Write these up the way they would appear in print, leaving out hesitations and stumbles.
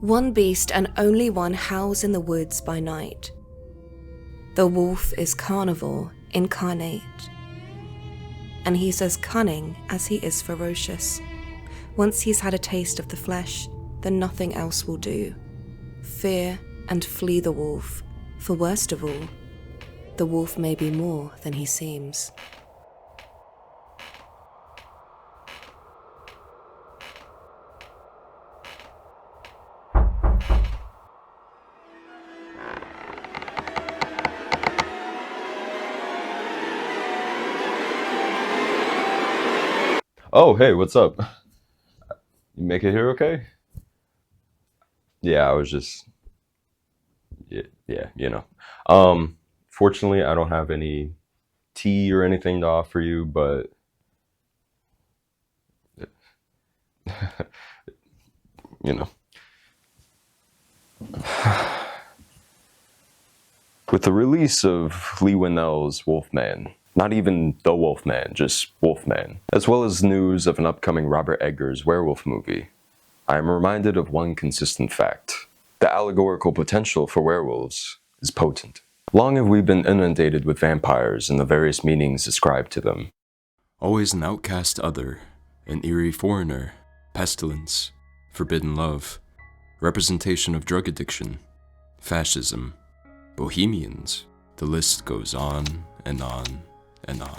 One beast and only one howls in the woods by night. The wolf is carnivore incarnate, and he's as cunning as he is ferocious. Once he's had a taste of the flesh, then nothing else will do. Fear and flee the wolf, for worst of all, the wolf may be more than he seems. Oh, hey, what's up? You make it here okay? Yeah, I was just, Fortunately, I don't have any tea or anything to offer you, but you know, with the release of Lee Winnell's Wolfman, not even The Wolfman, just Wolfman, as well as news of an upcoming Robert Eggers werewolf movie, I am reminded of one consistent fact. The allegorical potential for werewolves is potent. Long have we been inundated with vampires and the various meanings ascribed to them. Always an outcast other, an eerie foreigner, pestilence, forbidden love, representation of drug addiction, fascism, bohemians. The list goes on and on and on.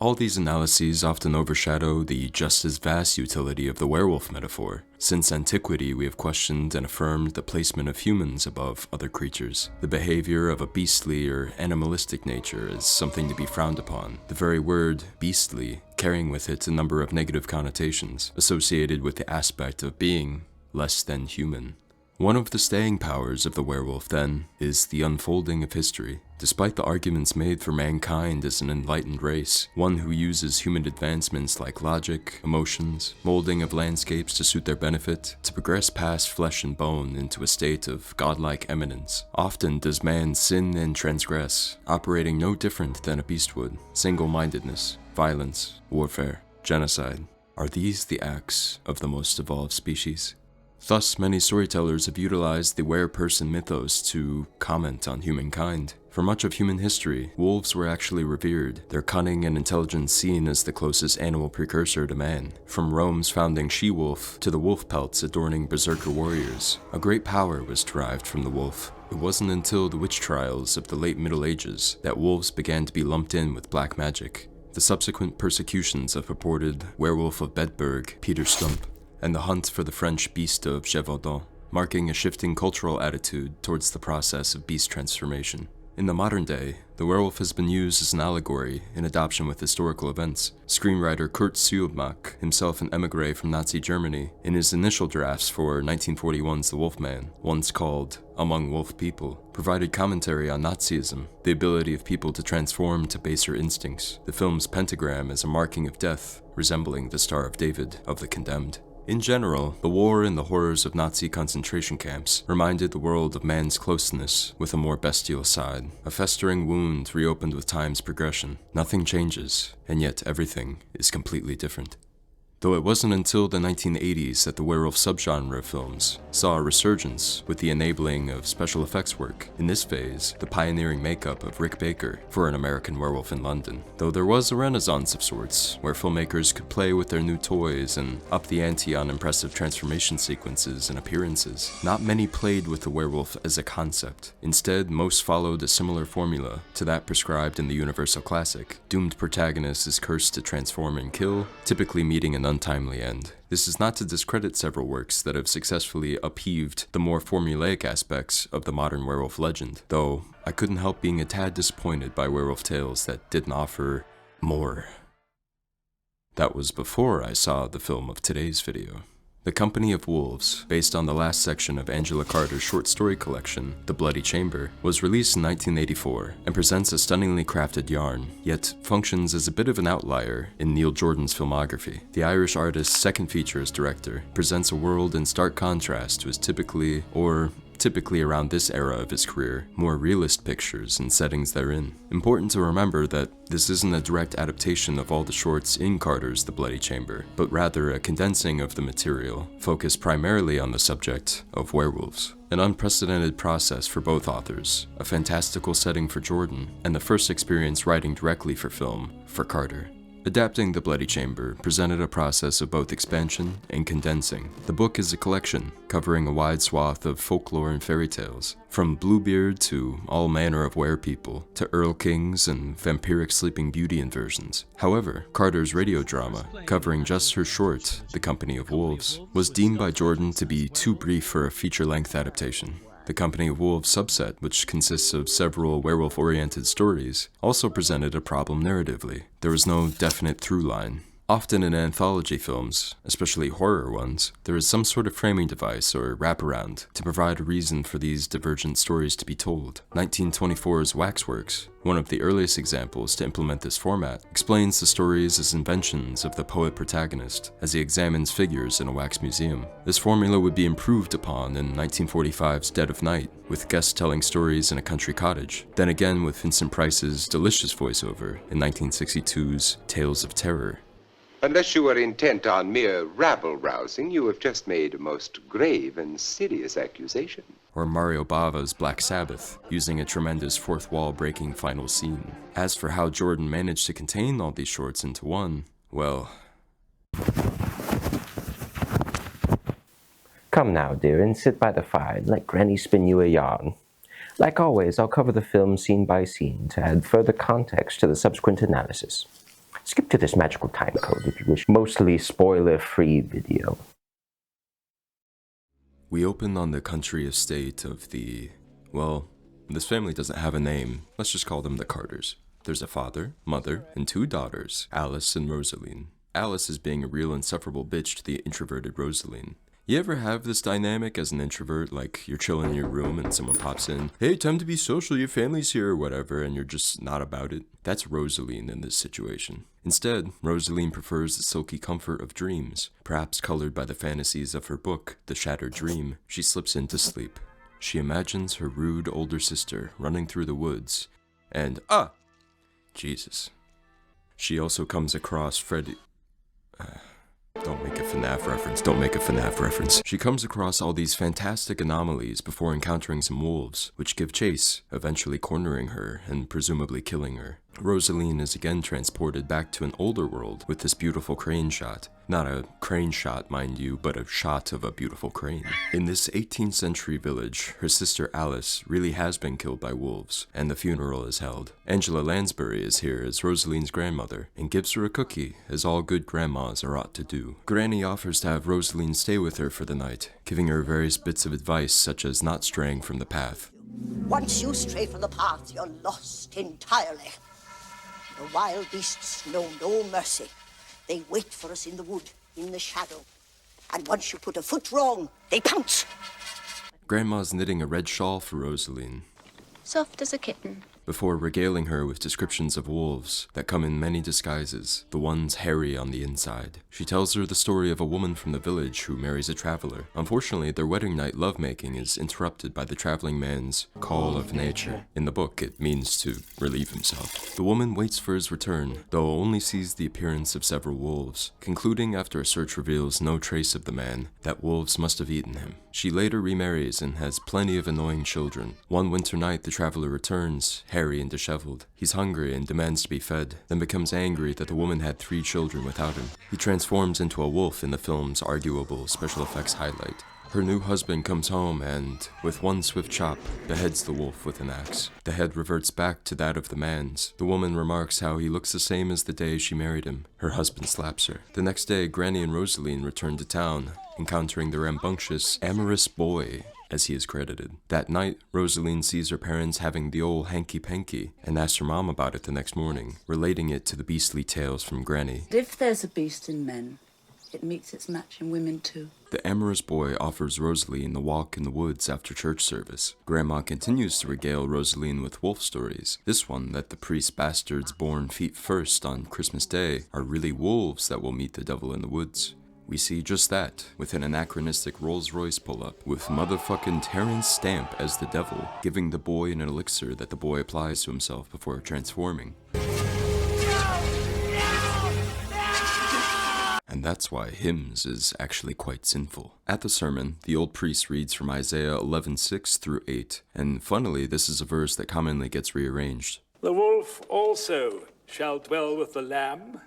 All these analyses often overshadow the just as vast utility of the werewolf metaphor. Since antiquity, we have questioned and affirmed the placement of humans above other creatures. The behavior of a beastly or animalistic nature is something to be frowned upon. The very word beastly carrying with it a number of negative connotations associated with the aspect of being less than human. One of the staying powers of the werewolf, then, is the unfolding of history. Despite the arguments made for mankind as an enlightened race, one who uses human advancements like logic, emotions, molding of landscapes to suit their benefit, to progress past flesh and bone into a state of godlike eminence. Often does man sin and transgress, operating no different than a beast would. Single-mindedness, violence, warfare, genocide. Are these the acts of the most evolved species? Thus, many storytellers have utilized the were-person mythos to comment on humankind. For much of human history, wolves were actually revered, their cunning and intelligence seen as the closest animal precursor to man. From Rome's founding she-wolf to the wolf pelts adorning berserker warriors, a great power was derived from the wolf. It wasn't until the witch trials of the late Middle Ages that wolves began to be lumped in with black magic. The subsequent persecutions of purported werewolf of Bedburg, Peter Stump, and the hunt for the French beast of Gévaudan, marking a shifting cultural attitude towards the process of beast transformation. In the modern day, the werewolf has been used as an allegory in adoption with historical events. Screenwriter Kurt Siodmak, himself an émigré from Nazi Germany, in his initial drafts for 1941's The Wolfman, once called Among Wolf People, provided commentary on Nazism, the ability of people to transform to baser instincts. The film's pentagram is a marking of death, resembling the Star of David of the condemned. In general, the war and the horrors of Nazi concentration camps reminded the world of man's closeness with a more bestial side. A festering wound reopened with time's progression. Nothing changes, and yet everything is completely different. Though it wasn't until the 1980s that the werewolf subgenre of films saw a resurgence with the enabling of special effects work. In this phase, the pioneering makeup of Rick Baker for An American Werewolf in London. Though there was a renaissance of sorts, where filmmakers could play with their new toys and up the ante on impressive transformation sequences and appearances, not many played with the werewolf as a concept. Instead, most followed a similar formula to that prescribed in the Universal classic. Doomed protagonist is cursed to transform and kill, typically meeting an untimely end. This is not to discredit several works that have successfully upheaved the more formulaic aspects of the modern werewolf legend, though I couldn't help being a tad disappointed by werewolf tales that didn't offer more. That was before I saw the film of today's video. The Company of Wolves, based on the last section of Angela Carter's short story collection, The Bloody Chamber, was released in 1984 and presents a stunningly crafted yarn, yet functions as a bit of an outlier in Neil Jordan's filmography. The Irish artist's second feature as director presents a world in stark contrast to his typically, or typically around this era of his career, more realist pictures and settings therein. Important to remember that this isn't a direct adaptation of all the shorts in Carter's The Bloody Chamber, but rather a condensing of the material, focused primarily on the subject of werewolves. An unprecedented process for both authors, a fantastical setting for Jordan, and the first experience writing directly for film for Carter. Adapting The Bloody Chamber presented a process of both expansion and condensing. The book is a collection, covering a wide swath of folklore and fairy tales, from Bluebeard to all manner of werepeople, to Earl Kings and vampiric Sleeping Beauty inversions. However, Carter's radio drama, covering just her short, The Company of Wolves, was deemed by Jordan to be too brief for a feature-length adaptation. The Company of Wolves subset, which consists of several werewolf-oriented stories, also presented a problem narratively. There was no definite through line. Often in anthology films, especially horror ones, there is some sort of framing device or wraparound to provide a reason for these divergent stories to be told. 1924's Waxworks, one of the earliest examples to implement this format, explains the stories as inventions of the poet protagonist as he examines figures in a wax museum. This formula would be improved upon in 1945's Dead of Night, with guests telling stories in a country cottage, then again with Vincent Price's delicious voiceover in 1962's Tales of Terror. Unless you are intent on mere rabble-rousing, you have just made a most grave and serious accusation. Or Mario Bava's Black Sabbath, using a tremendous fourth-wall-breaking final scene. As for how Jordan managed to contain all these shorts into one, well... Come now, dear, and sit by the fire and let Granny spin you a yarn. Like always, I'll cover the film scene by scene to add further context to the subsequent analysis. Skip to this magical time code if you wish mostly spoiler-free video. We open on the country estate of well, this family doesn't have a name. Let's just call them the Carters. There's a father, mother, and two daughters, Alice and Rosaline. Alice is being a real insufferable bitch to the introverted Rosaline. You ever have this dynamic as an introvert, like you're chilling in your room and someone pops in, "Hey, time to be social, your family's here," or whatever, and you're just not about it? That's Rosaline in this situation. Instead, Rosaline prefers the silky comfort of dreams. Perhaps colored by the fantasies of her book, The Shattered Dream, she slips into sleep. She imagines her rude older sister running through the woods, and Jesus. She also comes across Freddy... Don't make a FNAF reference. She comes across all these fantastic anomalies before encountering some wolves, which give chase, eventually cornering her and presumably killing her. Rosaline is again transported back to an older world with this beautiful crane shot. Not a crane shot, mind you, but a shot of a beautiful crane. In this 18th century village, her sister Alice really has been killed by wolves, and the funeral is held. Angela Lansbury is here as Rosaline's grandmother, and gives her a cookie, as all good grandmas are ought to do. Granny offers to have Rosaline stay with her for the night, giving her various bits of advice such as not straying from the path. Once you stray from the path, you're lost entirely. The wild beasts know no mercy. They wait for us in the wood, in the shadow. And once you put a foot wrong, they pounce. Grandma's knitting a red shawl for Rosaline, soft as a kitten, before regaling her with descriptions of wolves that come in many disguises, the ones hairy on the inside. She tells her the story of a woman from the village who marries a traveler. Unfortunately, their wedding night lovemaking is interrupted by the traveling man's call of nature. In the book, it means to relieve himself. The woman waits for his return, though only sees the appearance of several wolves, concluding after a search reveals no trace of the man, that wolves must have eaten him. She later remarries and has plenty of annoying children. One winter night, the traveler returns, hairy and disheveled. He's hungry and demands to be fed, then becomes angry that the woman had 3 children without him. He transforms into a wolf in the film's arguable special effects highlight. Her new husband comes home and, with one swift chop, beheads the wolf with an axe. The head reverts back to that of the man's. The woman remarks how he looks the same as the day she married him. Her husband slaps her. The next day, Granny and Rosaline return to town, encountering the rambunctious, amorous boy, as he is credited. That night, Rosaline sees her parents having the old hanky-panky and asks her mom about it the next morning, relating it to the beastly tales from Granny. If there's a beast in men, it meets its match in women too. The amorous boy offers Rosaline a walk in the woods after church service. Grandma continues to regale Rosaline with wolf stories. This one that the priest's bastards born feet first on Christmas Day are really wolves that will meet the devil in the woods. we see just that, with an anachronistic Rolls-Royce pull-up, with motherfucking Terrence Stamp as the devil, giving the boy an elixir that the boy applies to himself before transforming. And that's why hymns is actually quite sinful. At the sermon, the old priest reads from Isaiah 11:6 through 8, and funnily, this is a verse that commonly gets rearranged. The wolf also shall dwell with the lamb,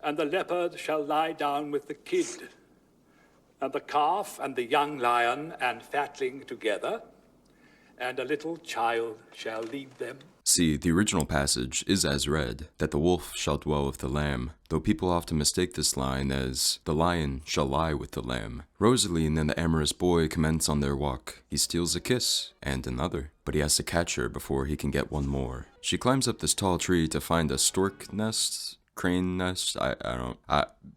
and the leopard shall lie down with the kid, and the calf and the young lion and fatling together, and a little child shall lead them. See, the original passage is as read, that the wolf shall dwell with the lamb, though people often mistake this line as, the lion shall lie with the lamb. Rosaline and the amorous boy commence on their walk. He steals a kiss, and another, but he has to catch her before he can get one more. She climbs up this tall tree to find a stork nest, crane nest,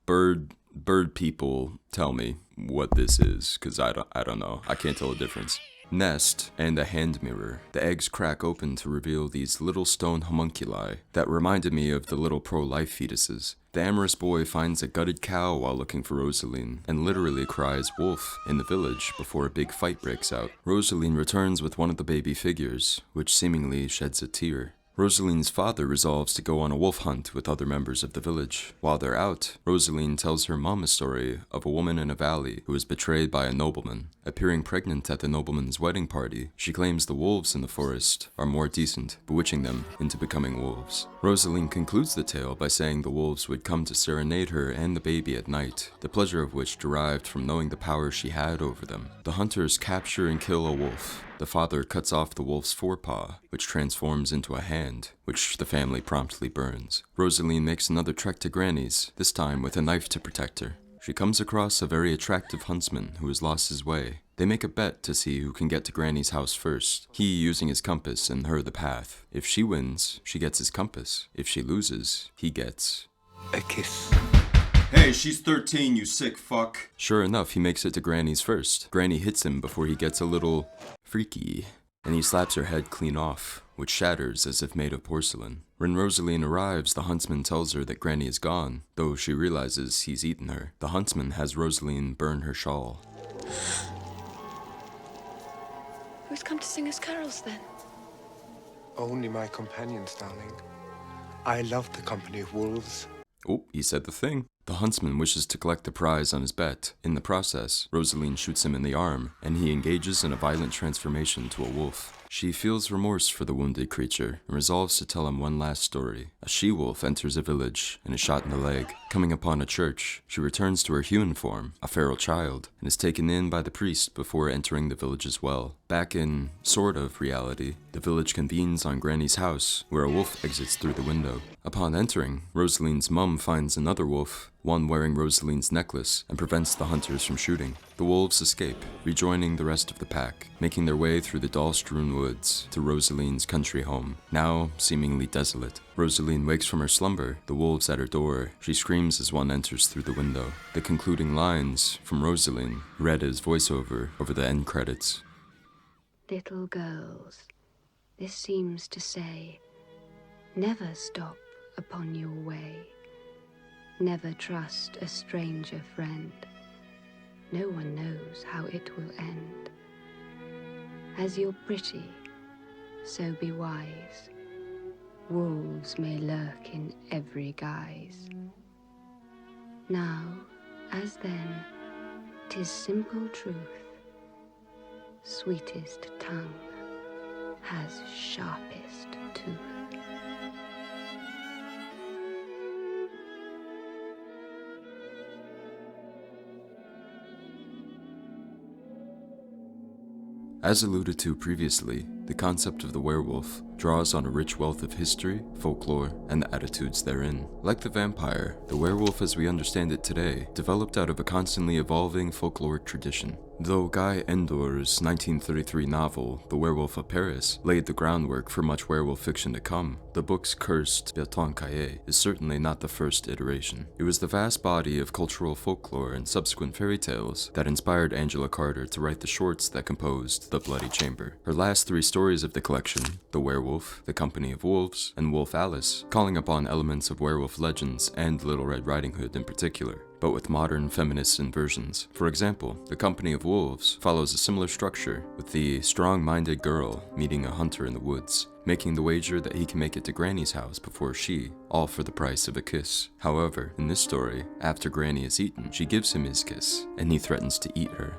bird people tell me what this is, cause I don't know, I can't tell the difference. Nest and a hand mirror. The eggs crack open to reveal these little stone homunculi that reminded me of the little pro-life fetuses. The amorous boy finds a gutted cow while looking for Rosaline, and literally cries wolf in the village before a big fight breaks out. Rosaline returns with one of the baby figures, which seemingly sheds a tear. Rosaline's father resolves to go on a wolf hunt with other members of the village. While they're out, Rosaline tells her mom a story of a woman in a valley who was betrayed by a nobleman. Appearing pregnant at the nobleman's wedding party, she claims the wolves in the forest are more decent, bewitching them into becoming wolves. Rosaline concludes the tale by saying the wolves would come to serenade her and the baby at night, the pleasure of which derived from knowing the power she had over them. The hunters capture and kill a wolf. The father cuts off the wolf's forepaw, which transforms into a hand, which the family promptly burns. Rosaline makes another trek to Granny's, this time with a knife to protect her. She comes across a very attractive huntsman who has lost his way. They make a bet to see who can get to Granny's house first, he using his compass and her the path. If she wins, she gets his compass. If she loses, he gets a kiss. Hey, she's 13, you sick fuck. Sure enough, he makes it to Granny's first. Granny hits him before he gets a little freaky, and he slaps her head clean off, which shatters as if made of porcelain. When Rosaline arrives, the huntsman tells her that Granny is gone, though she realizes he's eaten her. The huntsman has Rosaline burn her shawl. Who's come to sing us carols then? Only my companions, darling. I love the company of wolves. Oh, he said the thing. The huntsman wishes to collect the prize on his bet. In the process, Rosaline shoots him in the arm, and he engages in a violent transformation to a wolf. She feels remorse for the wounded creature and resolves to tell him one last story. A she-wolf enters a village and is shot in the leg. Coming upon a church, she returns to her human form, a feral child, and is taken in by the priest before entering the village's well. Back in, sort of, reality, the village convenes on Granny's house, where a wolf exits through the window. Upon entering, Rosaline's mum finds another wolf, one wearing Rosaline's necklace, and prevents the hunters from shooting. The wolves escape, rejoining the rest of the pack, making their way through the doll-strewn woods to Rosaline's country home, now seemingly desolate. Rosaline wakes from her slumber, the wolves at her door. She screams as one enters through the window. The concluding lines from Rosaline, read as voiceover over the end credits. Little girls, this seems to say, never stop upon your way. Never trust a stranger friend. No one knows how it will end. As you're pretty, so be wise. Wolves may lurk in every guise. Now, as then, 'tis simple truth. Sweetest tongue has sharpest tooth. As alluded to previously, the concept of the werewolf draws on a rich wealth of history, folklore, and the attitudes therein. Like the vampire, the werewolf as we understand it today developed out of a constantly evolving folkloric tradition. Though Guy Endor's 1933 novel, The Werewolf of Paris, laid the groundwork for much werewolf fiction to come, the book's cursed Bertrand Caillé is certainly not the first iteration. It was the vast body of cultural folklore and subsequent fairy tales that inspired Angela Carter to write the shorts that composed The Bloody Chamber. Her last 3 stories of the collection, The Werewolf, The Company of Wolves, and Wolf Alice, calling upon elements of werewolf legends and Little Red Riding Hood in particular, but with modern feminist inversions. For example, The Company of Wolves follows a similar structure, with the strong-minded girl meeting a hunter in the woods, making the wager that he can make it to Granny's house before she, all for the price of a kiss. However, in this story, after Granny is eaten, she gives him his kiss, and he threatens to eat her.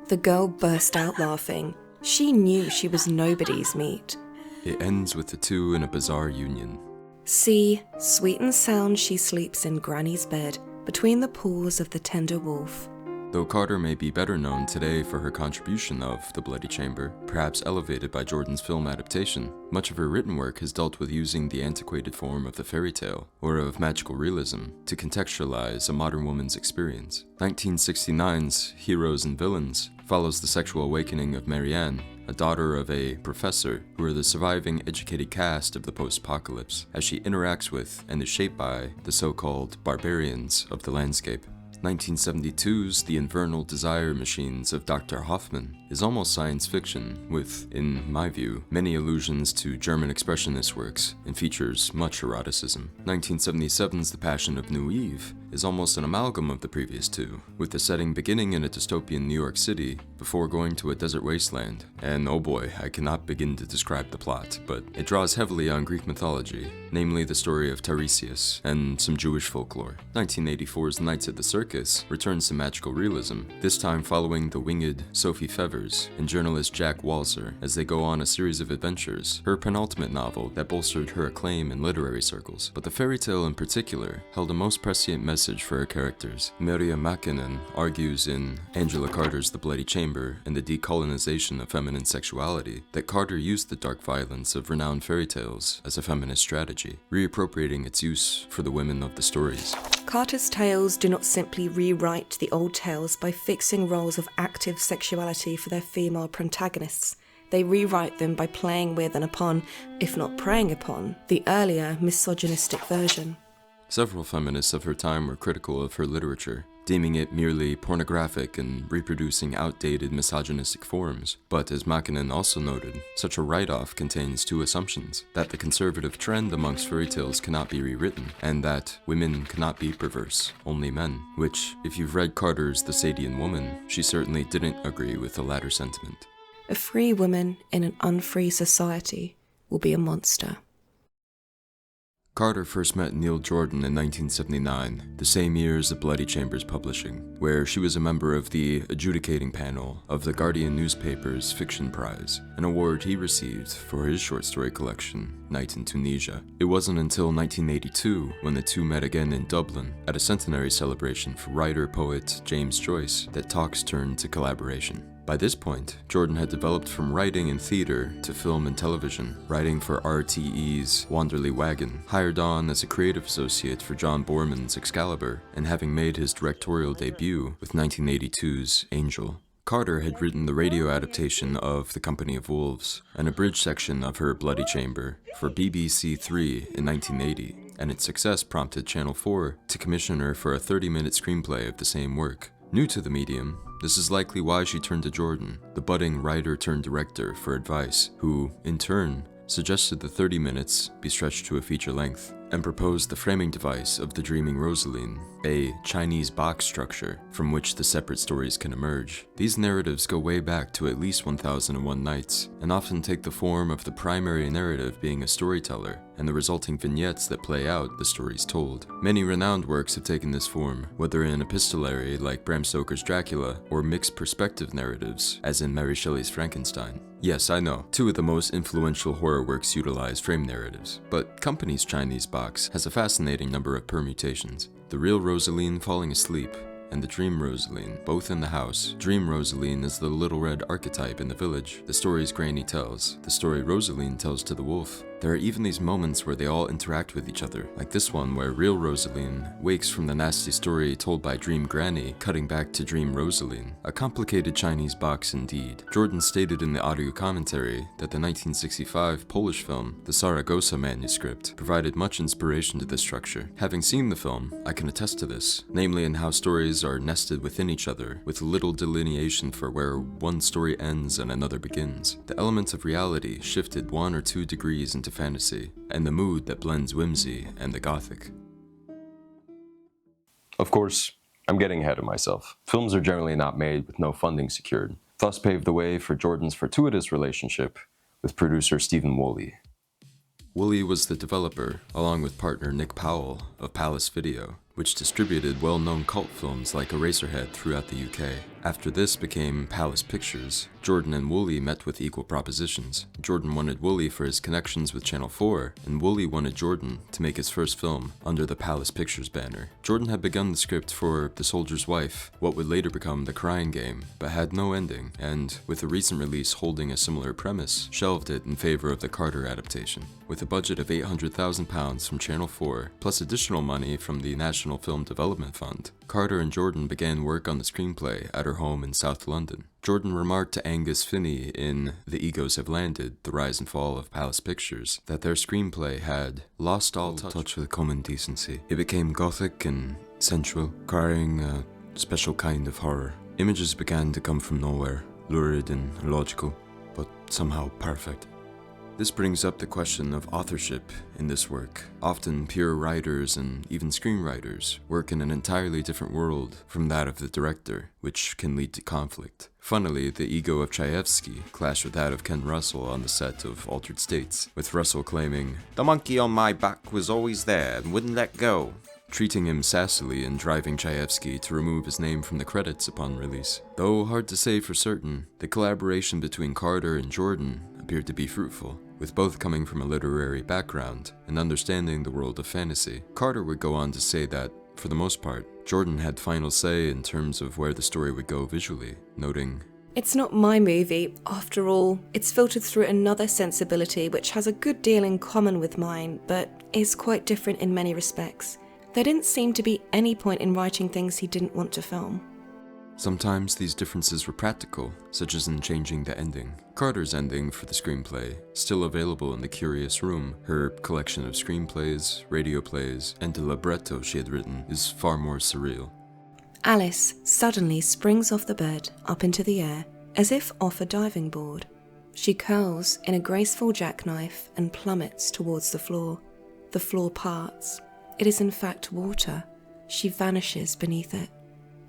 The girl burst out laughing. She knew she was nobody's meat. It ends with the two in a bizarre union. See, sweet and sound she sleeps in Granny's bed, between the paws of the tender wolf. Though Carter may be better known today for her contribution of The Bloody Chamber, perhaps elevated by Jordan's film adaptation, much of her written work has dealt with using the antiquated form of the fairy tale, or of magical realism, to contextualize a modern woman's experience. 1969's Heroes and Villains follows the sexual awakening of Marianne, a daughter of a professor who are the surviving educated cast of the post-apocalypse, as she interacts with and is shaped by the so-called barbarians of the landscape. 1972's The Infernal Desire Machines of Dr. Hoffman is almost science fiction with, in my view, many allusions to German expressionist works and features much eroticism. 1977's The Passion of New Eve is almost an amalgam of the previous two, with the setting beginning in a dystopian New York City before going to a desert wasteland. And oh boy, I cannot begin to describe the plot, but it draws heavily on Greek mythology, namely the story of Tiresias and some Jewish folklore. 1984's Knights of the Circus returns to magical realism, this time following the winged Sophie Fevers and journalist Jack Walzer as they go on a series of adventures, her penultimate novel that bolstered her acclaim in literary circles. But the fairy tale in particular held a most prescient message for her characters. Maria Makinen argues in Angela Carter's The Bloody Chamber and the Decolonization of Feminine Sexuality that Carter used the dark violence of renowned fairy tales as a feminist strategy, reappropriating its use for the women of the stories. Carter's tales do not simply rewrite the old tales by fixing roles of active sexuality for their female protagonists. They rewrite them by playing with and upon, if not preying upon, the earlier misogynistic version. Several feminists of her time were critical of her literature, deeming it merely pornographic and reproducing outdated misogynistic forms. But as Makinen also noted, such a write-off contains two assumptions: that the conservative trend amongst fairy tales cannot be rewritten, and that women cannot be perverse, only men. Which, if you've read Carter's The Sadian Woman, she certainly didn't agree with the latter sentiment. A free woman in an unfree society will be a monster. Carter first met Neil Jordan in 1979, the same year as The Bloody Chamber's publishing, where she was a member of the adjudicating panel of the Guardian newspaper's Fiction Prize, an award he received for his short story collection, Night in Tunisia. It wasn't until 1982, when the two met again in Dublin, at a centenary celebration for writer-poet James Joyce, that talks turned to collaboration. By this point, Jordan had developed from writing in theater to film and television, writing for RTE's Wanderly Wagon, hired on as a creative associate for John Borman's Excalibur, and having made his directorial debut with 1982's Angel. Carter had written the radio adaptation of The Company of Wolves, an abridged section of her Bloody Chamber, for BBC Three in 1980, and its success prompted Channel 4 to commission her for a 30-minute screenplay of the same work. New to the medium, this is likely why she turned to Jordan, the budding writer-turned-director, for advice, who, in turn, suggested the 30 minutes be stretched to a feature length, and proposed the framing device of the Dreaming Rosaline, a Chinese box structure from which the separate stories can emerge. These narratives go way back to at least 1001 Nights, and often take the form of the primary narrative being a storyteller, and the resulting vignettes that play out the stories told. Many renowned works have taken this form, whether in epistolary like Bram Stoker's Dracula, or mixed perspective narratives, as in Mary Shelley's Frankenstein. Yes, I know, two of the most influential horror works utilize frame narratives, but Company's Chinese box has a fascinating number of permutations. The real Rosaline falling asleep, and the Dream Rosaline, both in the house. Dream Rosaline is the little red archetype in the village, the stories Granny tells. The story Rosaline tells to the wolf. There are even these moments where they all interact with each other, like this one where real Rosaline wakes from the nasty story told by Dream Granny, cutting back to Dream Rosaline. A complicated Chinese box indeed. Jordan stated in the audio commentary that the 1965 Polish film, The Saragossa Manuscript, provided much inspiration to this structure. Having seen the film, I can attest to this, namely in how stories are nested within each other, with little delineation for where one story ends and another begins. The elements of reality shifted 1 or 2 degrees into fantasy, and the mood that blends whimsy and the gothic. Of course, I'm getting ahead of myself. Films are generally not made with no funding secured, thus paved the way for Jordan's fortuitous relationship with producer Stephen Woolley. Woolley was the developer, along with partner Nick Powell of Palace Video, which distributed well-known cult films like Eraserhead throughout the UK. After this became Palace Pictures, Jordan and Woolley met with equal propositions. Jordan wanted Woolley for his connections with Channel 4, and Woolley wanted Jordan to make his first film under the Palace Pictures banner. Jordan had begun the script for The Soldier's Wife, what would later become The Crying Game, but had no ending, and, with a recent release holding a similar premise, shelved it in favor of the Carter adaptation. With a budget of £800,000 from Channel 4, plus additional money from the National Film Development Fund, Carter and Jordan began work on the screenplay at her home in South London. Jordan remarked to Angus Finney in The Egos Have Landed, The Rise and Fall of Palace Pictures, that their screenplay had lost all touch with common decency. It became gothic and sensual, carrying a special kind of horror. Images began to come from nowhere, lurid and illogical, but somehow perfect. This brings up the question of authorship in this work. Often pure writers and even screenwriters work in an entirely different world from that of the director, which can lead to conflict. Funnily, the ego of Chayefsky clashed with that of Ken Russell on the set of Altered States, with Russell claiming, "The monkey on my back was always there and wouldn't let go," treating him sassily and driving Chayefsky to remove his name from the credits upon release. Though hard to say for certain, the collaboration between Carter and Jordan appeared to be fruitful, with both coming from a literary background and understanding the world of fantasy. Carter would go on to say that, for the most part, Jordan had final say in terms of where the story would go visually, noting, "It's not my movie, after all. It's filtered through another sensibility which has a good deal in common with mine, but is quite different in many respects. There didn't seem to be any point in writing things he didn't want to film." Sometimes these differences were practical, such as in changing the ending. Carter's ending for the screenplay, still available in the Curious Room, her collection of screenplays, radio plays, and the libretto she had written, is far more surreal. Alice suddenly springs off the bed, up into the air, as if off a diving board. She curls in a graceful jackknife and plummets towards the floor. The floor parts. It is in fact water. She vanishes beneath it.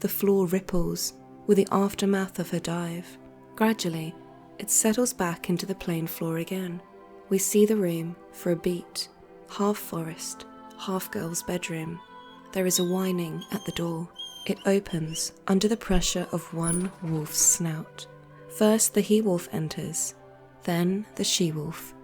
The floor ripples with the aftermath of her dive. Gradually, it settles back into the plain floor again. We see the room for a beat, half forest, half girl's bedroom. There is a whining at the door. It opens under the pressure of one wolf's snout. First the he-wolf enters, then the she-wolf.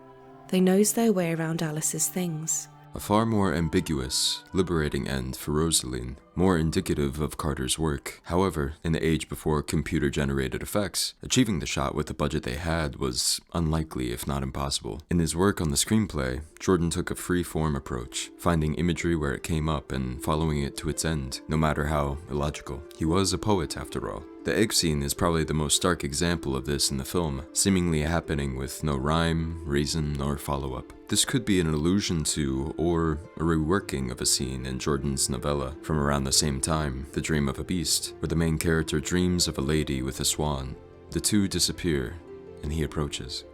They nose their way around Alice's things. A far more ambiguous, liberating end for Rosaline, more indicative of Carter's work. However, in the age before computer-generated effects, achieving the shot with the budget they had was unlikely, if not impossible. In his work on the screenplay, Jordan took a free-form approach, finding imagery where it came up and following it to its end, no matter how illogical. He was a poet, after all. The egg scene is probably the most stark example of this in the film, seemingly happening with no rhyme, reason, or follow-up. This could be an allusion to, or a reworking of a scene in Jordan's novella from around the same time, The Dream of a Beast, where the main character dreams of a lady with a swan. The two disappear, and he approaches.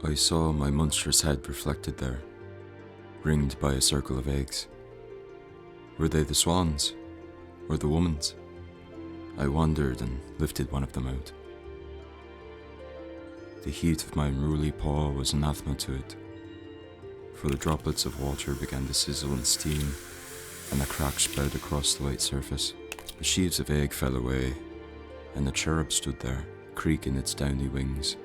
I saw my monstrous head reflected there, ringed by a circle of eggs. Were they the swan's, or the woman's? I wondered and lifted one of them out. The heat of my unruly paw was anathema to it, for the droplets of water began to sizzle and steam, and a crack spread across the white surface. The sheaves of egg fell away, and the cherub stood there, creaking its downy wings.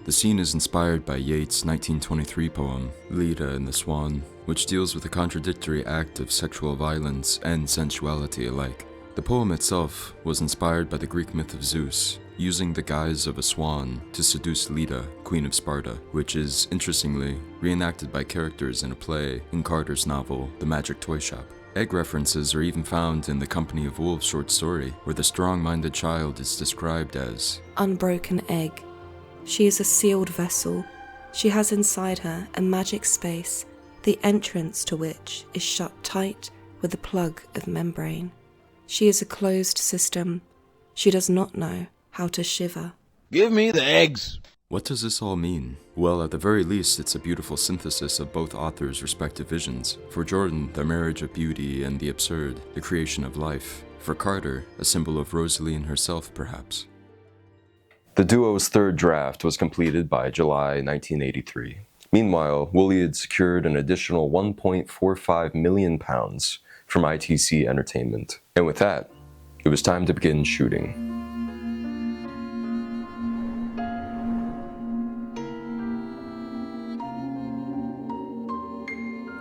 The scene is inspired by Yeats' 1923 poem, Leda and the Swan, which deals with the contradictory act of sexual violence and sensuality alike. The poem itself was inspired by the Greek myth of Zeus, using the guise of a swan to seduce Leda, Queen of Sparta, which is, interestingly, reenacted by characters in a play in Carter's novel, The Magic Toy Shop. Egg references are even found in the Company of Wolves short story, where the strong-minded child is described as unbroken egg. She is a sealed vessel. She has inside her a magic space, the entrance to which is shut tight with a plug of membrane. She is a closed system. She does not know how to shiver. Give me the eggs! What does this all mean? Well, at the very least, it's a beautiful synthesis of both authors' respective visions. For Jordan, the marriage of beauty and the absurd, the creation of life. For Carter, a symbol of Rosaline herself, perhaps. The duo's third draft was completed by July 1983. Meanwhile, Woolley had secured an additional £1.45 million from ITC Entertainment. And with that, it was time to begin shooting.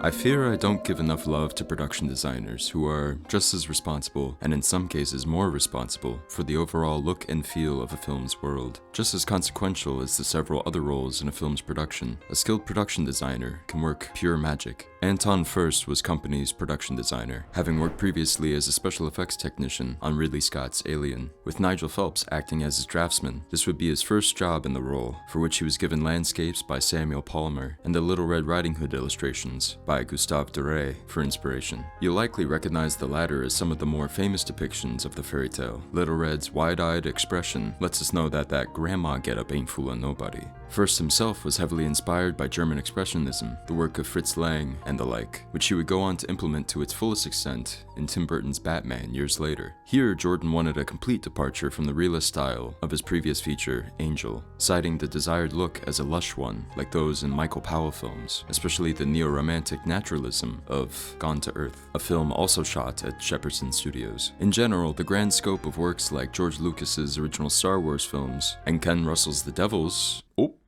I fear I don't give enough love to production designers who are just as responsible, and in some cases more responsible, for the overall look and feel of a film's world. Just as consequential as the several other roles in a film's production, a skilled production designer can work pure magic. Anton Furst was Company's production designer, having worked previously as a special effects technician on Ridley Scott's Alien. With Nigel Phelps acting as his draftsman, this would be his first job in the role, for which he was given landscapes by Samuel Palmer and the Little Red Riding Hood illustrations by Gustave Doré for inspiration. You'll likely recognize the latter as some of the more famous depictions of the fairy tale. Little Red's wide-eyed expression lets us know that grandma getup ain't fooling nobody. Furst himself was heavily inspired by German Expressionism, the work of Fritz Lang and the like, which he would go on to implement to its fullest extent in Tim Burton's Batman years later. Here, Jordan wanted a complete departure from the realist style of his previous feature, Angel, citing the desired look as a lush one, like those in Michael Powell films, especially the neo-romantic naturalism of Gone to Earth, a film also shot at Shepperton Studios. In general, the grand scope of works like George Lucas's original Star Wars films and Ken Russell's The Devils,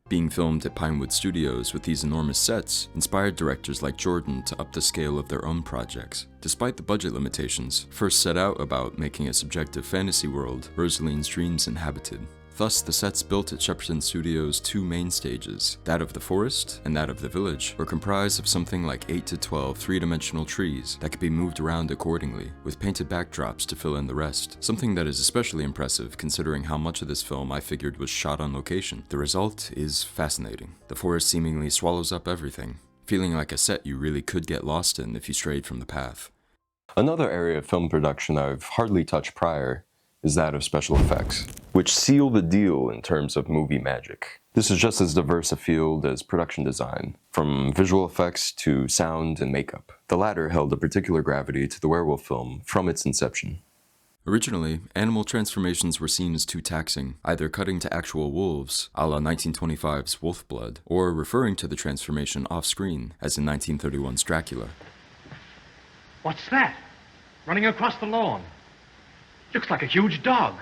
being filmed at Pinewood Studios with these enormous sets, inspired directors like Jordan to up the scale of their own projects. Despite the budget limitations, Furst set out about making a subjective fantasy world Rosaline's dreams inhabited. Thus, the sets built at Shepperton Studios' two main stages, that of the forest and that of the village, were comprised of something like 8 to 12 three-dimensional trees that could be moved around accordingly, with painted backdrops to fill in the rest. Something that is especially impressive considering how much of this film I figured was shot on location. The result is fascinating. The forest seemingly swallows up everything, feeling like a set you really could get lost in if you strayed from the path. Another area of film production I've hardly touched prior is that of special effects, which seal the deal in terms of movie magic. This is just as diverse a field as production design, from visual effects to sound and makeup. The latter held a particular gravity to the Werewolf film from its inception. Originally, animal transformations were seen as too taxing, either cutting to actual wolves, a la 1925's Wolf Blood, or referring to the transformation off-screen, as in 1931's Dracula. What's that? Running across the lawn. Looks like a huge dog.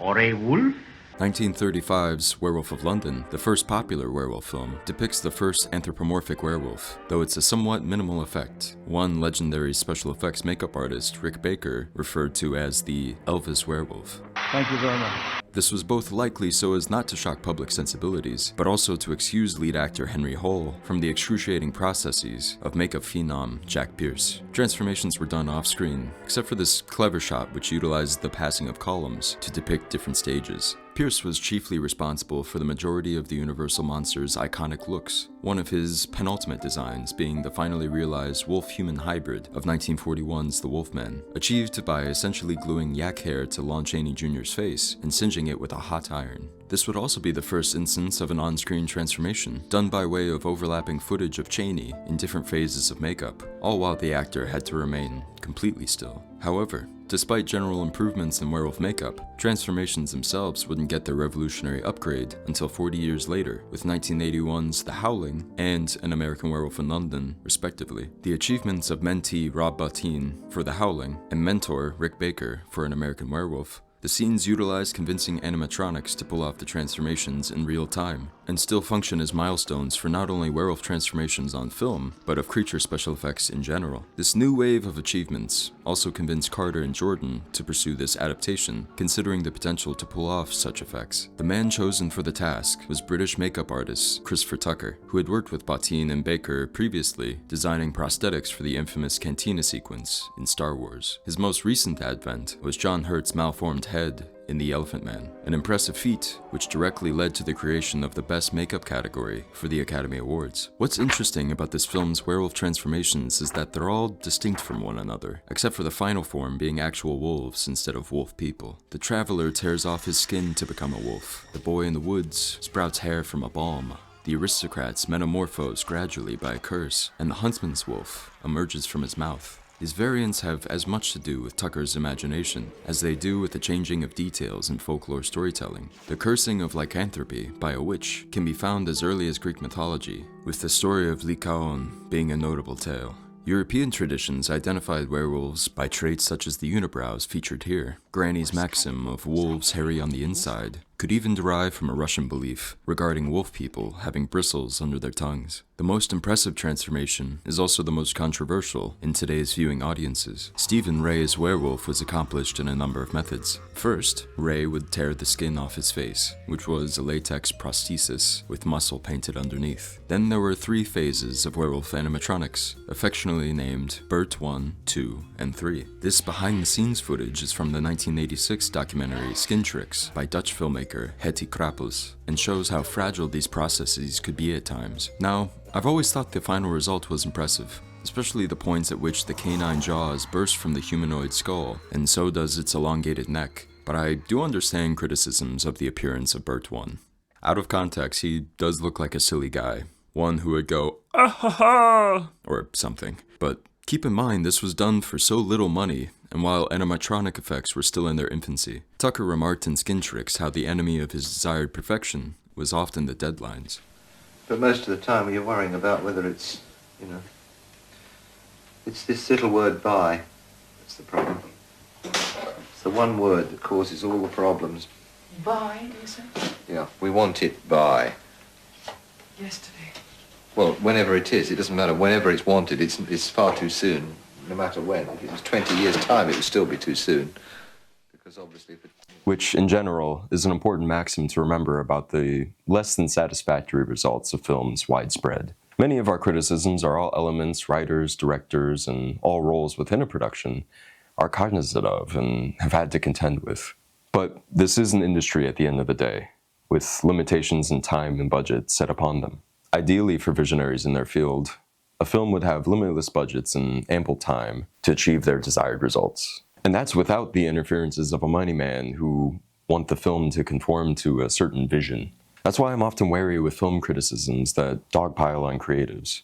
Or a wolf? 1935's Werewolf of London, the first popular werewolf film, depicts the first anthropomorphic werewolf, though it's a somewhat minimal effect. One legendary special effects makeup artist, Rick Baker, referred to as the Elvis werewolf. Thank you very much. This was both likely so as not to shock public sensibilities, but also to excuse lead actor Henry Hole from the excruciating processes of makeup phenom Jack Pierce. Transformations were done off-screen, except for this clever shot which utilized the passing of columns to depict different stages. Pierce was chiefly responsible for the majority of the Universal monster's iconic looks, one of his penultimate designs being the finally realized wolf-human hybrid of 1941's The Wolfman, achieved by essentially gluing yak hair to Lon Chaney Jr.'s face and singeing it with a hot iron. This would also be the first instance of an on-screen transformation, done by way of overlapping footage of Chaney in different phases of makeup, all while the actor had to remain completely still. However, despite general improvements in werewolf makeup, transformations themselves wouldn't get their revolutionary upgrade until 40 years later, with 1981's The Howling and An American Werewolf in London, respectively. The achievements of mentee Rob Bottin for The Howling and mentor Rick Baker for An American Werewolf The scenes utilize convincing animatronics to pull off the transformations in real time, and still function as milestones for not only werewolf transformations on film, but of creature special effects in general. This new wave of achievements also convinced Carter and Jordan to pursue this adaptation, considering the potential to pull off such effects. The man chosen for the task was British makeup artist Christopher Tucker, who had worked with Bottin and Baker previously, designing prosthetics for the infamous Cantina sequence in Star Wars. His most recent advent was John Hurt's malformed head in The Elephant Man, an impressive feat which directly led to the creation of the Best Makeup category for the Academy Awards. What's interesting about this film's werewolf transformations is that they're all distinct from one another, except for the final form being actual wolves instead of wolf people. The traveler tears off his skin to become a wolf. The boy in the woods sprouts hair from a balm. The aristocrats metamorphose gradually by a curse, and the huntsman's wolf emerges from his mouth. These variants have as much to do with Tucker's imagination as they do with the changing of details in folklore storytelling. The cursing of lycanthropy by a witch can be found as early as Greek mythology, with the story of Lycaon being a notable tale. European traditions identified werewolves by traits such as the unibrows featured here. Granny's maxim of wolves hairy on the inside could even derive from a Russian belief regarding wolf people having bristles under their tongues. The most impressive transformation is also the most controversial in today's viewing audiences. Stephen Ray's werewolf was accomplished in a number of methods. First, Ray would tear the skin off his face, which was a latex prosthesis with muscle painted underneath. Then there were 3 phases of werewolf animatronics, affectionately named Bert 1, 2, and 3. This behind-the-scenes footage is from the 1986 documentary Skin Tricks by Dutch filmmaker Hetty Krapels, and shows how fragile these processes could be at times. Now, I've always thought the final result was impressive, especially the points at which the canine jaws burst from the humanoid skull, and so does its elongated neck, but I do understand criticisms of the appearance of Bert 1. Out of context, he does look like a silly guy, one who would go, ah ha ha, or something. But keep in mind, this was done for so little money, and while animatronic effects were still in their infancy. Tucker remarked in Skin Tricks how the enemy of his desired perfection was often the deadlines. But most of the time you're worrying about whether it's, it's this little word by that's the problem. It's the one word that causes all the problems. By, do you say? Yeah, we want it by. Yesterday. Well, whenever it is, it doesn't matter. Whenever it's wanted, it's far too soon, no matter when. If it was 20 years' time, it would still be too soon. Because obviously... Which, in general, is an important maxim to remember about the less than satisfactory results of films widespread. Many of our criticisms are all elements writers, directors, and all roles within a production are cognizant of and have had to contend with. But this is an industry at the end of the day, with limitations in time and budget set upon them. Ideally, for visionaries in their field, a film would have limitless budgets and ample time to achieve their desired results. And that's without the interferences of a money man who want the film to conform to a certain vision. That's why I'm often wary with film criticisms that dogpile on creatives,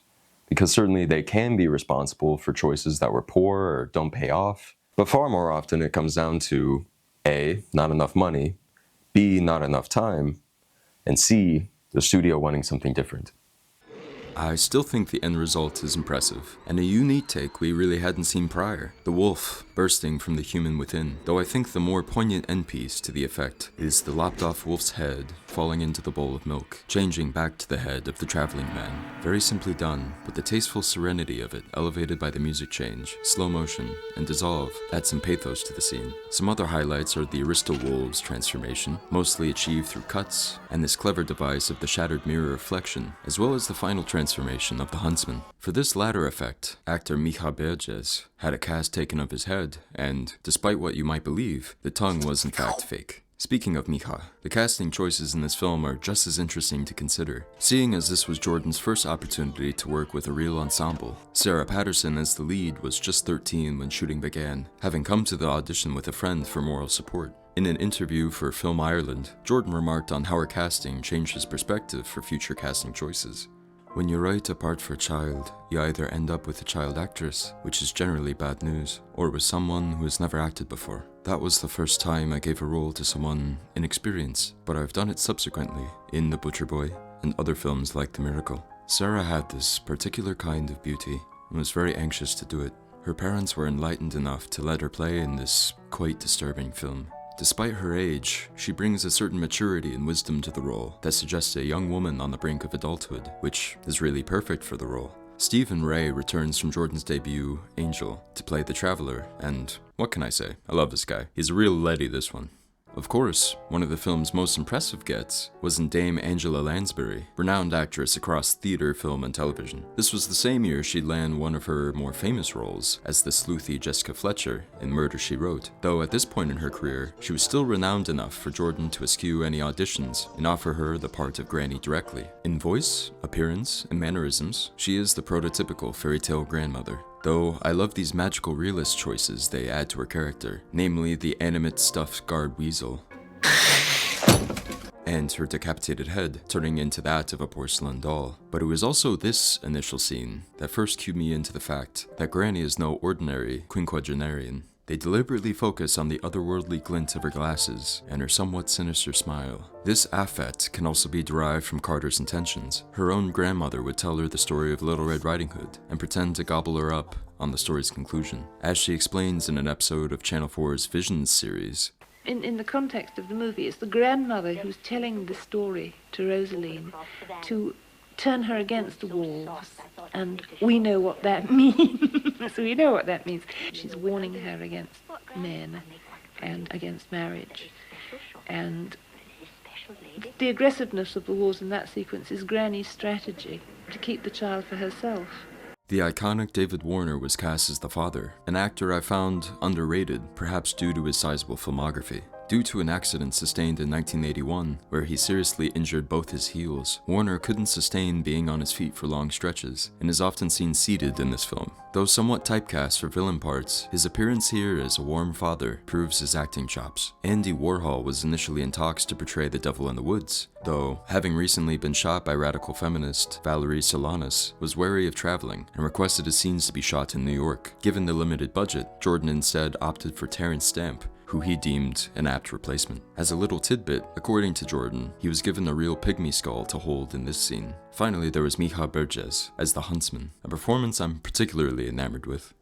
because certainly they can be responsible for choices that were poor or don't pay off, but far more often it comes down to A, not enough money, B, not enough time, and C, the studio wanting something different. I still think the end result is impressive, and a unique take we really hadn't seen prior. The wolf bursting from the human within, though I think the more poignant end piece to the effect is the lopped off wolf's head falling into the bowl of milk, changing back to the head of the traveling man. Very simply done, but the tasteful serenity of it, elevated by the music change, slow motion, and dissolve, adds some pathos to the scene. Some other highlights are the Aristo-Wolves transformation, mostly achieved through cuts, and this clever device of the shattered mirror reflection, as well as the final transformation of the huntsman. For this latter effect, actor Micha Berges had a cast taken of his head, and, despite what you might believe, the tongue was in fact fake. Speaking of Micha, the casting choices in this film are just as interesting to consider, seeing as this was Jordan's first opportunity to work with a real ensemble. Sarah Patterson as the lead was just 13 when shooting began, having come to the audition with a friend for moral support. In an interview for Film Ireland, Jordan remarked on how her casting changed his perspective for future casting choices. When you write a part for a child, you either end up with a child actress, which is generally bad news, or with someone who has never acted before. That was the first time I gave a role to someone inexperienced, but I've done it subsequently in The Butcher Boy and other films like The Miracle. Sarah had this particular kind of beauty and was very anxious to do it. Her parents were enlightened enough to let her play in this quite disturbing film. Despite her age, she brings a certain maturity and wisdom to the role that suggests a young woman on the brink of adulthood, which is really perfect for the role. Stephen Ray returns from Jordan's debut, Angel, to play the Traveler, and what can I say? I love this guy. He's a real leady, this one. Of course, one of the film's most impressive gets was in Dame Angela Lansbury, renowned actress across theater, film, and television. This was the same year she'd land one of her more famous roles as the sleuthy Jessica Fletcher in Murder, She Wrote, though at this point in her career, she was still renowned enough for Jordan to eschew any auditions and offer her the part of Granny directly. In voice, appearance, and mannerisms, she is the prototypical fairy tale grandmother. Though I love these magical realist choices they add to her character, namely the animate stuffed guard weasel and her decapitated head turning into that of a porcelain doll. But it was also this initial scene that first cued me into the fact that Granny is no ordinary quinquagenarian. They deliberately focus on the otherworldly glint of her glasses and her somewhat sinister smile. This affect can also be derived from Carter's intentions. Her own grandmother would tell her the story of Little Red Riding Hood and pretend to gobble her up on the story's conclusion. As she explains in an episode of Channel 4's Visions series, In the context of the movie, it's the grandmother who's telling the story to Rosaline to turn her against the wolves, and we know what that means. So we know what that means. She's warning her against men and against marriage. And the aggressiveness of the wolves in that sequence is Granny's strategy to keep the child for herself. The iconic David Warner was cast as the father, an actor I found underrated, perhaps due to his sizable filmography. Due to an accident sustained in 1981, where he seriously injured both his heels, Warner couldn't sustain being on his feet for long stretches, and is often seen seated in this film. Though somewhat typecast for villain parts, his appearance here as a warm father proves his acting chops. Andy Warhol was initially in talks to portray the Devil in the Woods, though, having recently been shot by radical feminist Valerie Solanas, was wary of traveling and requested his scenes to be shot in New York. Given the limited budget, Jordan instead opted for Terrence Stamp, who he deemed an apt replacement. As a little tidbit, according to Jordan, he was given a real pygmy skull to hold in this scene. Finally, there was Mija Burgess as the huntsman, a performance I'm particularly enamored with.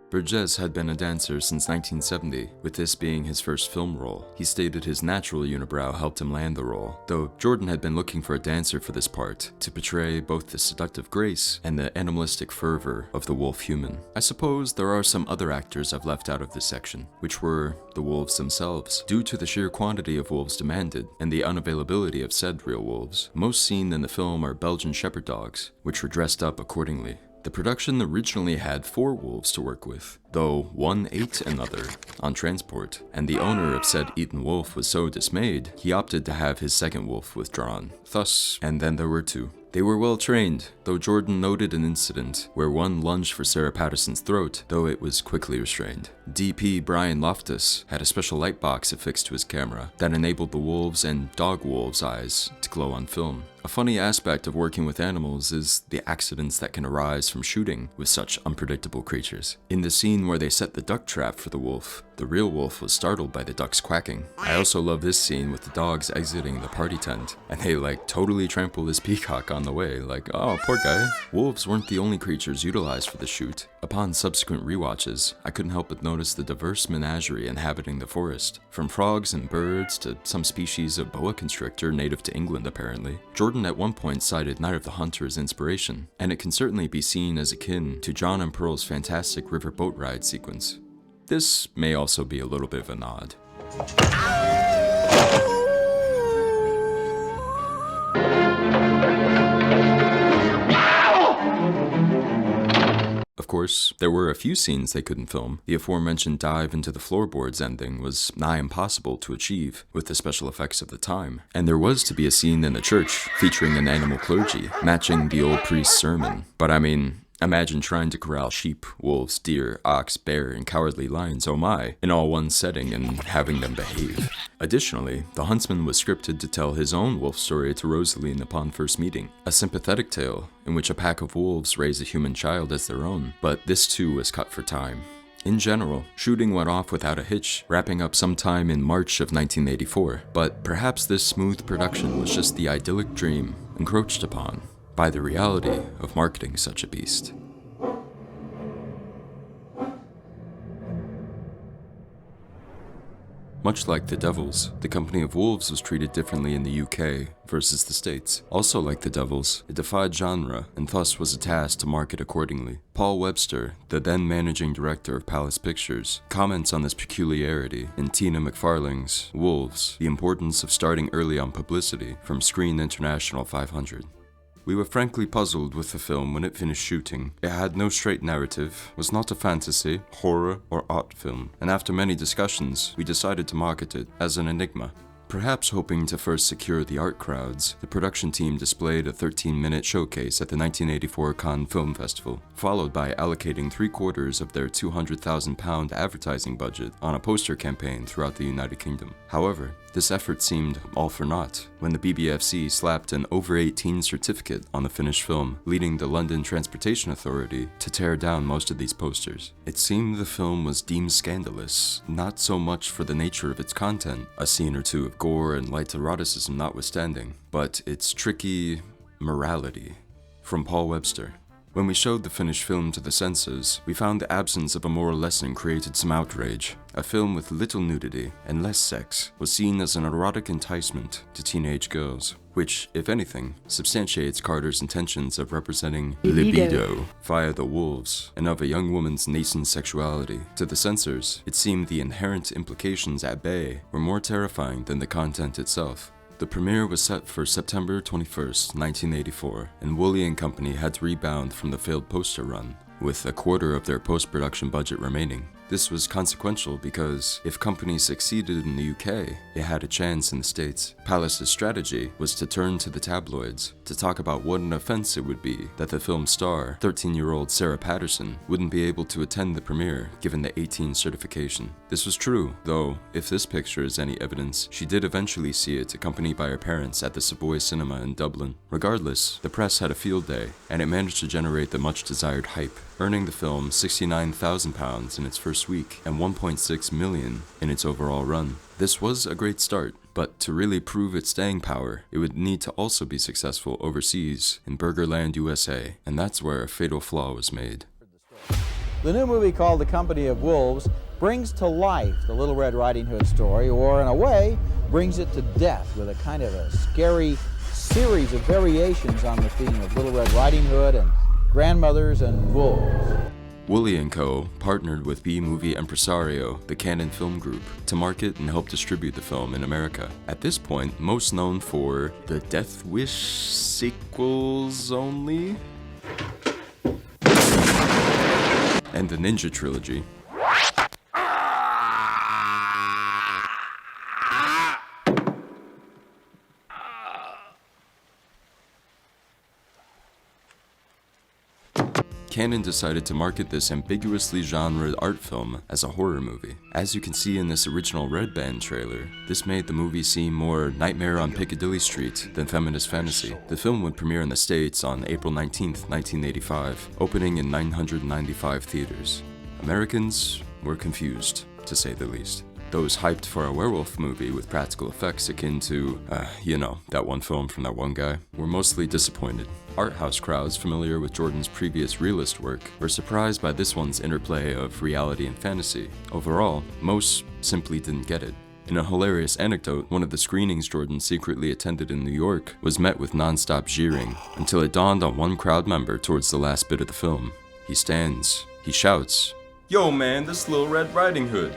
Burgess had been a dancer since 1970, with this being his first film role. He stated his natural unibrow helped him land the role, though Jordan had been looking for a dancer for this part, to portray both the seductive grace and the animalistic fervor of the wolf human. I suppose there are some other actors I've left out of this section, which were the wolves themselves. Due to the sheer quantity of wolves demanded, and the unavailability of said real wolves, most seen in the film are Belgian shepherd dogs, which were dressed up accordingly. The production originally had 4 wolves to work with, though one ate another on transport, and the owner of said eaten wolf was so dismayed, he opted to have his second wolf withdrawn. Thus, and then there were 2. They were well trained, though Jordan noted an incident where one lunged for Sarah Patterson's throat, though it was quickly restrained. DP Brian Loftus had a special light box affixed to his camera that enabled the wolves' and dog wolves' eyes to glow on film. A funny aspect of working with animals is the accidents that can arise from shooting with such unpredictable creatures. In the scene where they set the duck trap for the wolf, the real wolf was startled by the ducks quacking. I also love this scene with the dogs exiting the party tent, and they totally trample this peacock on the way, oh, poor guy. Wolves weren't the only creatures utilized for the shoot. Upon subsequent rewatches, I couldn't help but notice the diverse menagerie inhabiting the forest, from frogs and birds to some species of boa constrictor native to England apparently. Jordan at one point cited Night of the Hunter as inspiration, and it can certainly be seen as akin to John and Pearl's fantastic river boat ride sequence. This may also be a little bit of a nod. Of course, there were a few scenes they couldn't film. The aforementioned dive into the floorboards ending was nigh impossible to achieve with the special effects of the time, and there was to be a scene in the church featuring an animal clergy, matching the old priest's sermon. But imagine trying to corral sheep, wolves, deer, ox, bear, and cowardly lions, oh my, in all one setting and having them behave. Additionally, the huntsman was scripted to tell his own wolf story to Rosaline upon first meeting, a sympathetic tale in which a pack of wolves raise a human child as their own, but this too was cut for time. In general, shooting went off without a hitch, wrapping up sometime in March of 1984, but perhaps this smooth production was just the idyllic dream encroached upon by the reality of marketing such a beast. Much like The Devils, The Company of Wolves was treated differently in the UK versus the States. Also like The Devils, it defied genre and thus was a task to market accordingly. Paul Webster, the then managing director of Palace Pictures, comments on this peculiarity in Tina McFarlane's Wolves, The Importance of Starting Early on Publicity from Screen International 500. We were frankly puzzled with the film when it finished shooting. It had no straight narrative, was not a fantasy, horror, or art film, and after many discussions, we decided to market it as an enigma. Perhaps hoping to first secure the art crowds, the production team displayed a 13-minute showcase at the 1984 Cannes Film Festival, followed by allocating 3/4 of their £200,000 advertising budget on a poster campaign throughout the United Kingdom. However, this effort seemed all for naught when the BBFC slapped an over-18 certificate on the finished film, leading the London Transportation Authority to tear down most of these posters. It seemed the film was deemed scandalous, not so much for the nature of its content, a scene or two of gore and light eroticism notwithstanding, but its tricky morality. From Paul Webster. When we showed the finished film to the censors, we found the absence of a moral lesson created some outrage. A film with little nudity and less sex was seen as an erotic enticement to teenage girls, which, if anything, substantiates Carter's intentions of representing libido via the wolves and of a young woman's nascent sexuality. To the censors, it seemed the inherent implications at bay were more terrifying than the content itself. The premiere was set for September 21st, 1984, and Woolley & Company had to rebound from the failed poster run, with 1/4 of their post-production budget remaining. This was consequential because if Company succeeded in the UK, it had a chance in the States. Palace's strategy was to turn to the tabloids to talk about what an offense it would be that the film's star, 13-year-old Sarah Patterson, wouldn't be able to attend the premiere given the 18 certification. This was true, though, if this picture is any evidence, she did eventually see it accompanied by her parents at the Savoy Cinema in Dublin. Regardless, the press had a field day, and it managed to generate the much-desired hype, earning the film £69,000 in its first week and $1.6 million in its overall run. This was a great start, but to really prove its staying power, it would need to also be successful overseas in Burgerland, USA, and that's where a fatal flaw was made. The new movie called The Company of Wolves brings to life the Little Red Riding Hood story, or in a way, brings it to death with a kind of a scary series of variations on the theme of Little Red Riding Hood and grandmothers and wolves. Woolley & Co. partnered with B-movie impresario, the Cannon Film Group, to market and help distribute the film in America. At this point, most known for the Death Wish sequels only, and the Ninja Trilogy. Cannon decided to market this ambiguously genred art film as a horror movie. As you can see in this original Red Band trailer, this made the movie seem more Nightmare on Piccadilly Street than feminist fantasy. The film would premiere in the States on April 19th, 1985, opening in 995 theaters. Americans were confused, to say the least. Those hyped for a werewolf movie with practical effects akin to, that one film from that one guy, were mostly disappointed. Art house crowds familiar with Jordan's previous realist work were surprised by this one's interplay of reality and fantasy. Overall, most simply didn't get it. In a hilarious anecdote, one of the screenings Jordan secretly attended in New York was met with non-stop jeering, until it dawned on one crowd member towards the last bit of the film. He stands, he shouts, "Yo man, this Little Red Riding Hood."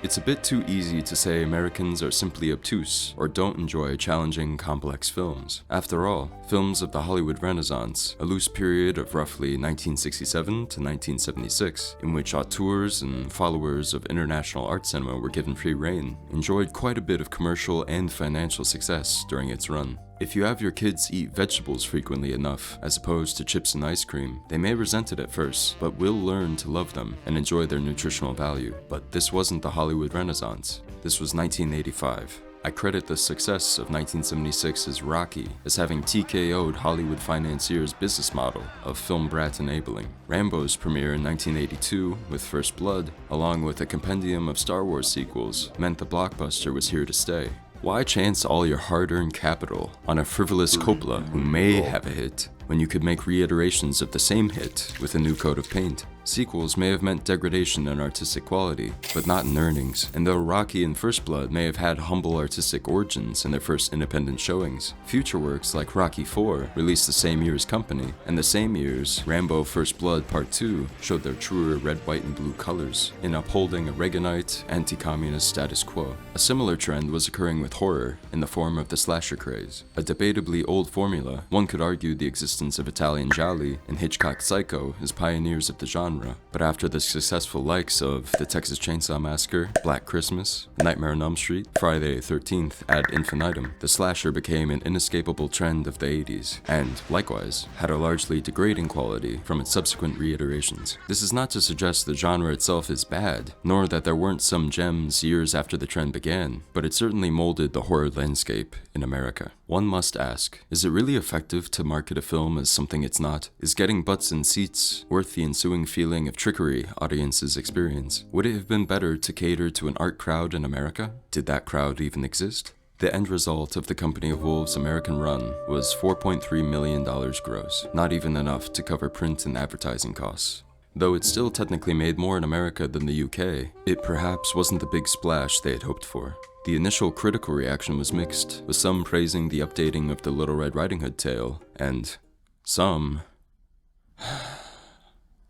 It's a bit too easy to say Americans are simply obtuse or don't enjoy challenging, complex films. After all, films of the Hollywood Renaissance, a loose period of roughly 1967 to 1976, in which auteurs and followers of international art cinema were given free rein, enjoyed quite a bit of commercial and financial success during its run. If you have your kids eat vegetables frequently enough, as opposed to chips and ice cream, they may resent it at first, but will learn to love them and enjoy their nutritional value. But this wasn't the Hollywood Renaissance. This was 1985. I credit the success of 1976's Rocky as having TKO'd Hollywood financiers' business model of film brat enabling. Rambo's premiere in 1982 with First Blood, along with a compendium of Star Wars sequels, meant the blockbuster was here to stay. Why chance all your hard-earned capital on a frivolous Coppola who may have a hit, when you could make reiterations of the same hit with a new coat of paint? Sequels may have meant degradation in artistic quality, but not in earnings, and though Rocky and First Blood may have had humble artistic origins in their first independent showings, future works like Rocky IV, released the same year as Company, and the same year's Rambo First Blood Part 2 showed their truer red, white, and blue colors in upholding a Reaganite, anti-communist status quo. A similar trend was occurring with horror in the form of the slasher craze. A debatably old formula, one could argue the existence of Italian Gialli and Hitchcock Psycho as pioneers of the genre, but after the successful likes of The Texas Chainsaw Massacre, Black Christmas, Nightmare on Elm Street, Friday the 13th ad infinitum, the slasher became an inescapable trend of the 80s, and, likewise, had a largely degrading quality from its subsequent reiterations. This is not to suggest the genre itself is bad, nor that there weren't some gems years after the trend began, but it certainly molded the horror landscape in America. One must ask, is it really effective to market a film as something it's not? Is getting butts in seats worth the ensuing feeling of trickery audiences experience? Would it have been better to cater to an art crowd in America? Did that crowd even exist? The end result of the Company of Wolves' American run was $4.3 million gross, not even enough to cover print and advertising costs. Though it still technically made more in America than the UK, it perhaps wasn't the big splash they had hoped for. The initial critical reaction was mixed, with some praising the updating of the Little Red Riding Hood tale, and some...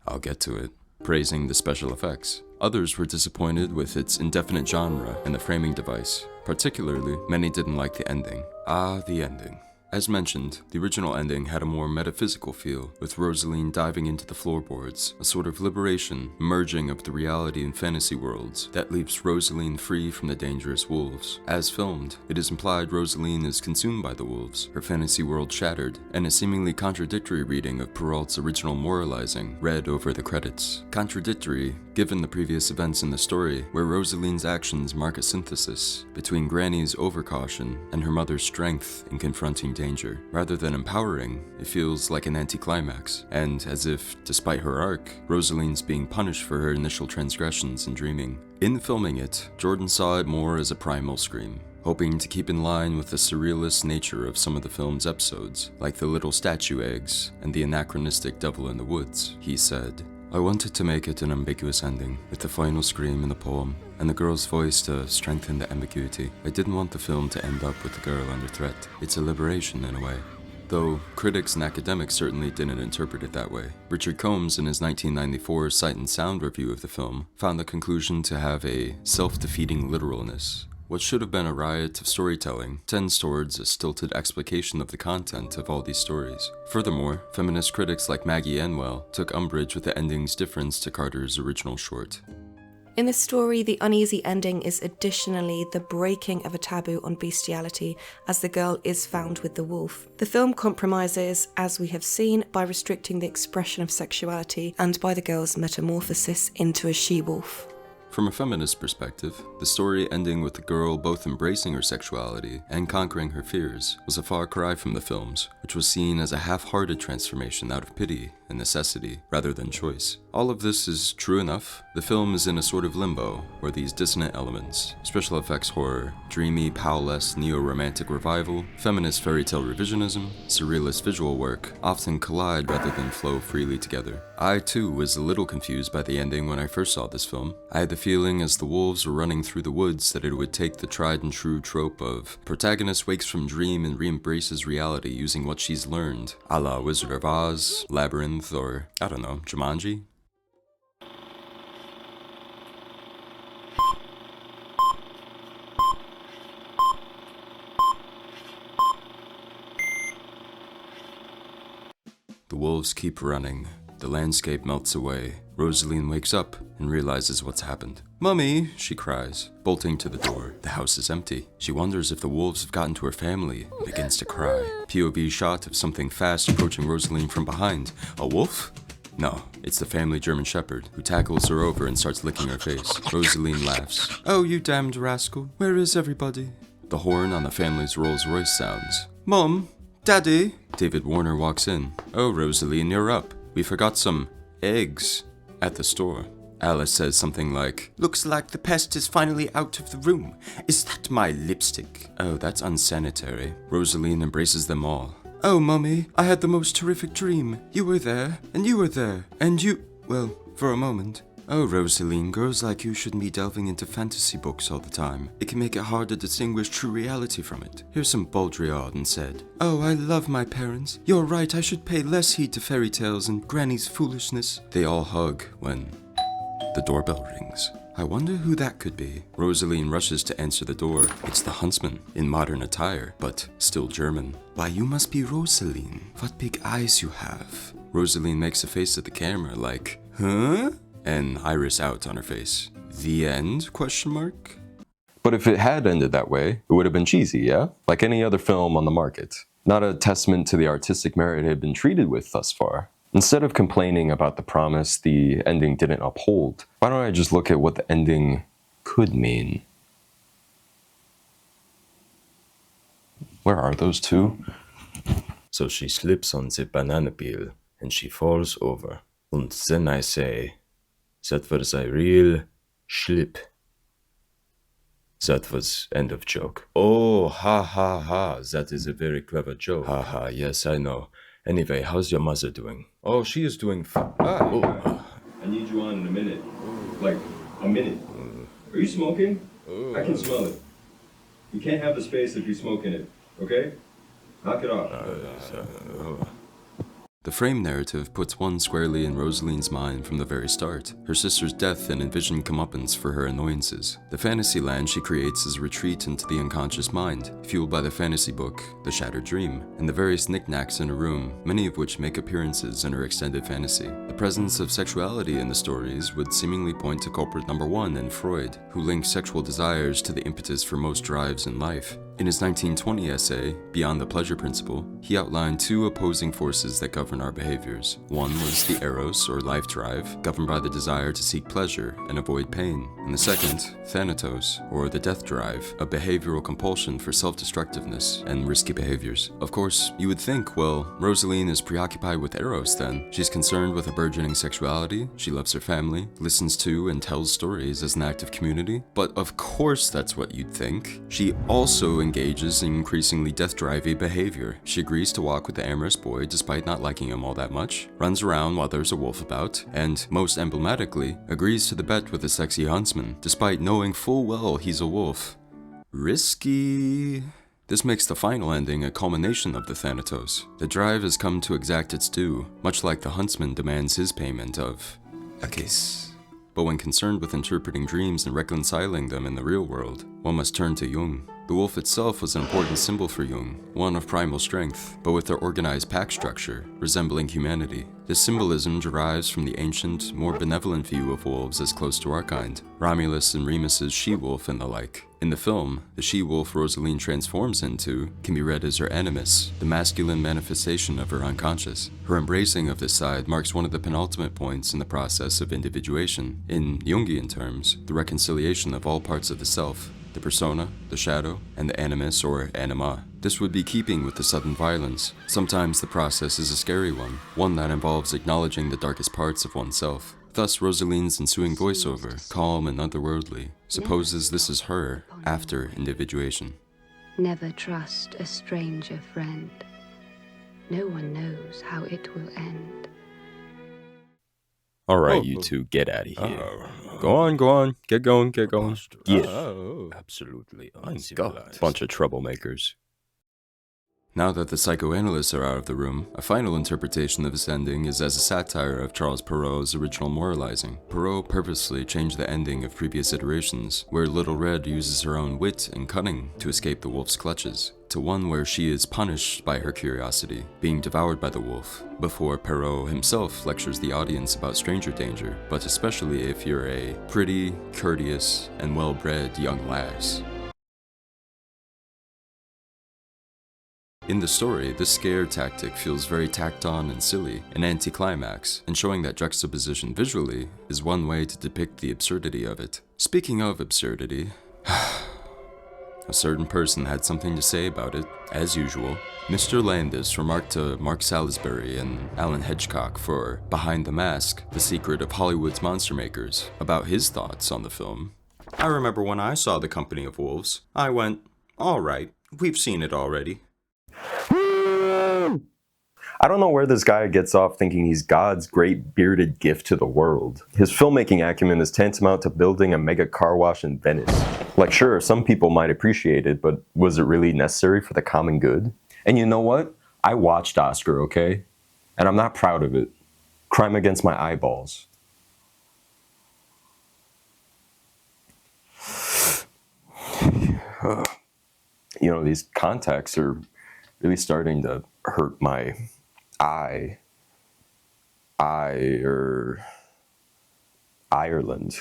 I'll get to it. Praising the special effects. Others were disappointed with its indefinite genre and the framing device. Particularly, many didn't like the ending. Ah, the ending. As mentioned, the original ending had a more metaphysical feel, with Rosaline diving into the floorboards, a sort of liberation, merging of the reality and fantasy worlds that leaves Rosaline free from the dangerous wolves. As filmed, it is implied Rosaline is consumed by the wolves, her fantasy world shattered, and a seemingly contradictory reading of Perrault's original moralizing read over the credits. Contradictory, given the previous events in the story, where Rosaline's actions mark a synthesis between Granny's overcaution and her mother's strength in confronting danger. Rather than empowering, it feels like an anticlimax, and as if, despite her arc, Rosaline's being punished for her initial transgressions and dreaming. In filming it, Jordan saw it more as a primal scream, hoping to keep in line with the surrealist nature of some of the film's episodes, like the little statue eggs and the anachronistic devil in the woods. He said, "I wanted to make it an ambiguous ending, with the final scream in the poem, and the girl's voice to strengthen the ambiguity. I didn't want the film to end up with the girl under threat. It's a liberation in a way." Though critics and academics certainly didn't interpret it that way. Richard Combs, in his 1994 Sight and Sound review of the film, found the conclusion to have a self-defeating literalness. What should have been a riot of storytelling tends towards a stilted explication of the content of all these stories. Furthermore, feminist critics like Maggie Anwell took umbrage with the ending's difference to Carter's original short. In the story, the uneasy ending is additionally the breaking of a taboo on bestiality, as the girl is found with the wolf. The film compromises, as we have seen, by restricting the expression of sexuality and by the girl's metamorphosis into a she-wolf. From a feminist perspective, the story ending with the girl both embracing her sexuality and conquering her fears was a far cry from the film's, which was seen as a half-hearted transformation out of pity and necessity rather than choice. All of this is true enough. The film is in a sort of limbo where these dissonant elements, special effects horror, dreamy, Powell-esque neo-romantic revival, feminist fairy tale revisionism, surrealist visual work often collide rather than flow freely together. I too was a little confused by the ending when I first saw this film. I had the feeling as the wolves were running through the woods that it would take the tried and true trope of protagonist wakes from dream and re-embraces reality using what she's learned, a la Wizard of Oz, Labyrinth, or, I don't know, Jumanji? The wolves keep running. The landscape melts away. Rosaline wakes up and realizes what's happened. "Mummy!" she cries, bolting to the door. The house is empty. She wonders if the wolves have gotten to her family and begins to cry. POV shot of something fast approaching Rosaline from behind. A wolf? No, it's the family German Shepherd, who tackles her over and starts licking her face. Rosaline laughs. "Oh, you damned rascal. Where is everybody?" The horn on the family's Rolls Royce sounds. "Mom? Daddy?" David Warner walks in. "Oh, Rosaline, you're up. We forgot some eggs at the store." Alice says something like, "Looks like the pest is finally out of the room. Is that my lipstick?" "Oh, that's unsanitary." Rosaline embraces them all. "Oh, Mummy, I had the most terrific dream. You were there, and you were there, and you... Well, For a moment. Oh, Rosaline, girls like you shouldn't be delving into fantasy books all the time. It can make it hard to distinguish true reality from it. Here's some Baudrillard instead. Oh, I love my parents. You're right, I should pay less heed to fairy tales and Granny's foolishness. They all hug when the doorbell rings. I wonder who that could be. Rosaline rushes to answer the door. It's the huntsman, in modern attire, but still German. Why, you must be Rosaline. What big eyes you have. Rosaline makes a face at the camera like, huh? And iris out on her face. The end? Question mark? But if it had ended that way, it would have been cheesy, yeah? Like any other film on the market. Not a testament to the artistic merit it had been treated with thus far. Instead of complaining about the promise the ending didn't uphold, why don't I just look at what the ending could mean? Where are those two? So she slips on the banana peel and she falls over. And then I say, that was a real slip. That was end of joke. Oh, ha ha ha, that is a very clever joke. Ha ha, yes, I know. Anyway, how's your mother doing? Oh, she is doing fine. I need you on in a minute. Like, a minute. Are you smoking? I can smell it. You can't have the space if you smoke in it, okay? Knock it off. The frame narrative puts one squarely in Rosaline's mind from the very start. Her sister's death and envisioned comeuppance for her annoyances. The fantasy land she creates is a retreat into the unconscious mind, fueled by the fantasy book, The Shattered Dream, and the various knickknacks in her room, many of which make appearances in her extended fantasy. The presence of sexuality in the stories would seemingly point to culprit number one in Freud, who linked sexual desires to the impetus for most drives in life. In his 1920 essay, Beyond the Pleasure Principle, he outlined two opposing forces that govern our behaviors. One was the eros, or life drive, governed by the desire to seek pleasure and avoid pain. And the second, thanatos, or the death drive, a behavioral compulsion for self-destructiveness and risky behaviors. Of course, you would think, well, Rosaline is preoccupied with eros then. She's concerned with a burgeoning sexuality, she loves her family, listens to and tells stories as an act of community. But of course that's what you'd think. She also engages in increasingly death-drivey behavior. She agrees to walk with the amorous boy despite not liking him all that much, runs around while there's a wolf about, and, most emblematically, agrees to the bet with the sexy huntsman, despite knowing full well he's a wolf. Risky. This makes the final ending a culmination of the thanatos. The drive has come to exact its due, much like the huntsman demands his payment of a kiss. But when concerned with interpreting dreams and reconciling them in the real world, one must turn to Jung. The wolf itself was an important symbol for Jung, one of primal strength, but with their organized pack structure, resembling humanity. This symbolism derives from the ancient, more benevolent view of wolves as close to our kind, Romulus and Remus's she-wolf and the like. In the film, the she-wolf Rosaline transforms into can be read as her animus, the masculine manifestation of her unconscious. Her embracing of this side marks one of the penultimate points in the process of individuation. In Jungian terms, the reconciliation of all parts of the self, the persona, the shadow, and the animus or anima. This would be keeping with the sudden violence. Sometimes the process is a scary one that involves acknowledging the darkest parts of oneself. Thus, Rosaline's ensuing voiceover, calm and otherworldly, supposes this is her after individuation. Never trust a stranger friend. No one knows how it will end. Alright, you two, get out of here. Go on, get going. Get. Absolutely uncivilized. Bunch of troublemakers. Now that the psychoanalysts are out of the room, a final interpretation of this ending is as a satire of Charles Perrault's original moralizing. Perrault purposely changed the ending of previous iterations, where Little Red uses her own wit and cunning to escape the wolf's clutches, to one where she is punished by her curiosity, being devoured by the wolf, before Perrault himself lectures the audience about stranger danger, but especially if you're a pretty, courteous, and well-bred young lass. In the story, this scare tactic feels very tacked on and silly, an anticlimax, and showing that juxtaposition visually is one way to depict the absurdity of it. Speaking of absurdity, a certain person had something to say about it, as usual. Mr. Landis remarked to Mark Salisbury and Alfred Hitchcock for Behind the Mask, The Secret of Hollywood's Monster Makers, about his thoughts on the film. I remember when I saw The Company of Wolves, I went, all right, we've seen it already. I don't know where this guy gets off thinking he's God's great bearded gift to the world. His filmmaking acumen is tantamount to building a mega car wash in Venice. Like, sure, some people might appreciate it, but was it really necessary for the common good? And you know what? I watched Oscar, okay? And I'm not proud of it. Crime against my eyeballs. You know, these contacts are really starting to hurt my Ireland.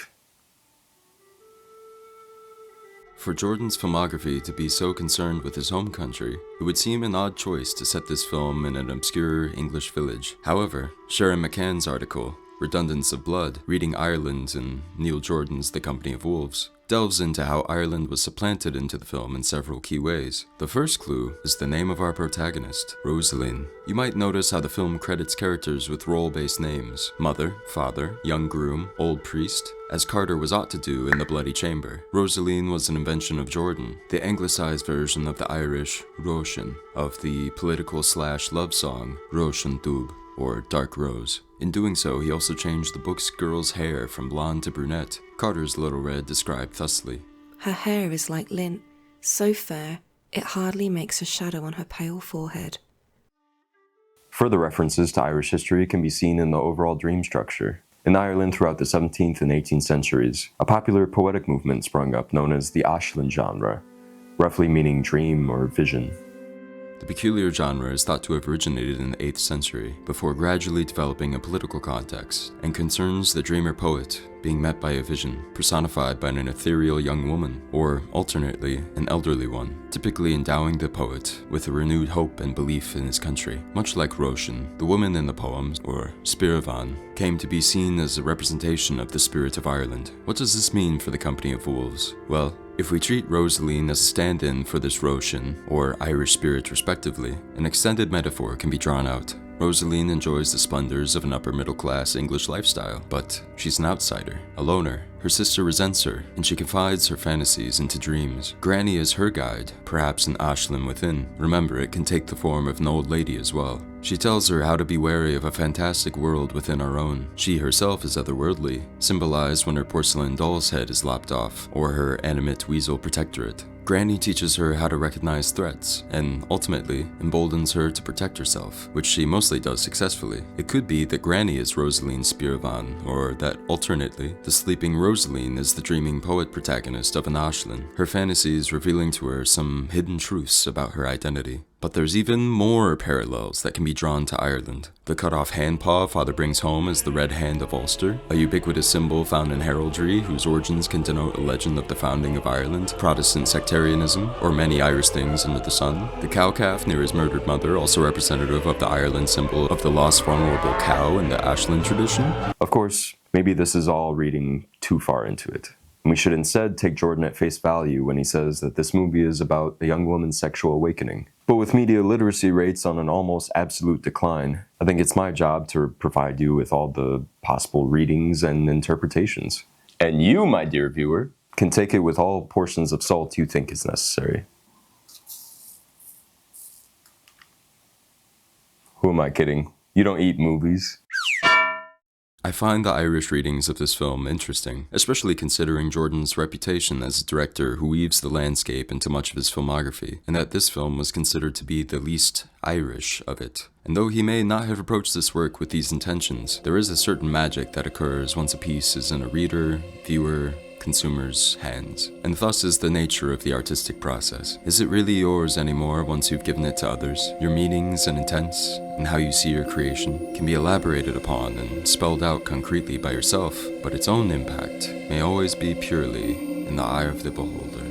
For Jordan's filmography to be so concerned with his home country, it would seem an odd choice to set this film in an obscure English village. However, Sharon McCann's article, Redundance of Blood, Reading Ireland in Neil Jordan's The Company of Wolves, delves into how Ireland was supplanted into the film in several key ways. The first clue is the name of our protagonist, Rosaleen. You might notice how the film credits characters with role-based names: mother, father, young groom, old priest, as Carter was ought to do in The Bloody Chamber. Rosaleen was an invention of Jordan, the anglicized version of the Irish Róisín, of the political/love song Róisín Dubh, or Dark Rose. In doing so, he also changed the book's girl's hair from blonde to brunette. Carter's Little Red described thusly: Her hair is like lint, so fair, it hardly makes a shadow on her pale forehead. Further references to Irish history can be seen in the overall dream structure. In Ireland throughout the 17th and 18th centuries, a popular poetic movement sprung up known as the Ashland genre, roughly meaning dream or vision. The peculiar genre is thought to have originated in the 8th century, before gradually developing a political context, and concerns the dreamer poet being met by a vision, personified by an ethereal young woman, or, alternately, an elderly one, typically endowing the poet with a renewed hope and belief in his country. Much like Róisín, the woman in the poems, or Spíorvan, came to be seen as a representation of the spirit of Ireland. What does this mean for the Company of Wolves? Well, if we treat Rosaleen as a stand-in for this Róisín, or Irish spirit respectively, an extended metaphor can be drawn out. Rosaleen enjoys the splendors of an upper-middle-class English lifestyle, but she's an outsider, a loner. Her sister resents her, and she confides her fantasies into dreams. Granny is her guide, perhaps an Ashland within. Remember, it can take the form of an old lady as well. She tells her how to be wary of a fantastic world within our own. She herself is otherworldly, symbolized when her porcelain doll's head is lopped off, or her animate weasel protectorate. Granny teaches her how to recognize threats, and ultimately emboldens her to protect herself, which she mostly does successfully. It could be that Granny is Rosaleen Spíorvan, or that, alternately, the sleeping Rosaleen is the dreaming poet protagonist of an Ashland, her fantasies revealing to her some hidden truths about her identity. But there's even more parallels that can be drawn to Ireland. The cut-off hand paw father brings home as the Red Hand of Ulster, a ubiquitous symbol found in heraldry whose origins can denote a legend of the founding of Ireland, Protestant sectarianism, or many Irish things under the sun. The cow calf near his murdered mother, also representative of the Ireland symbol of the lost vulnerable cow in the Ashland tradition. Of course, maybe this is all reading too far into it. We should instead take Jordan at face value when he says that this movie is about a young woman's sexual awakening. But with media literacy rates on an almost absolute decline, I think it's my job to provide you with all the possible readings and interpretations. And you, my dear viewer, can take it with all portions of salt you think is necessary. Who am I kidding? You don't eat movies. I find the Irish readings of this film interesting, especially considering Jordan's reputation as a director who weaves the landscape into much of his filmography, and that this film was considered to be the least Irish of it. And though he may not have approached this work with these intentions, there is a certain magic that occurs once a piece is in a reader, viewer, consumer's hands. And thus is the nature of the artistic process. Is it really yours anymore once you've given it to others? Your meanings and intents, and how you see your creation, can be elaborated upon and spelled out concretely by yourself, but its own impact may always be purely in the eye of the beholder.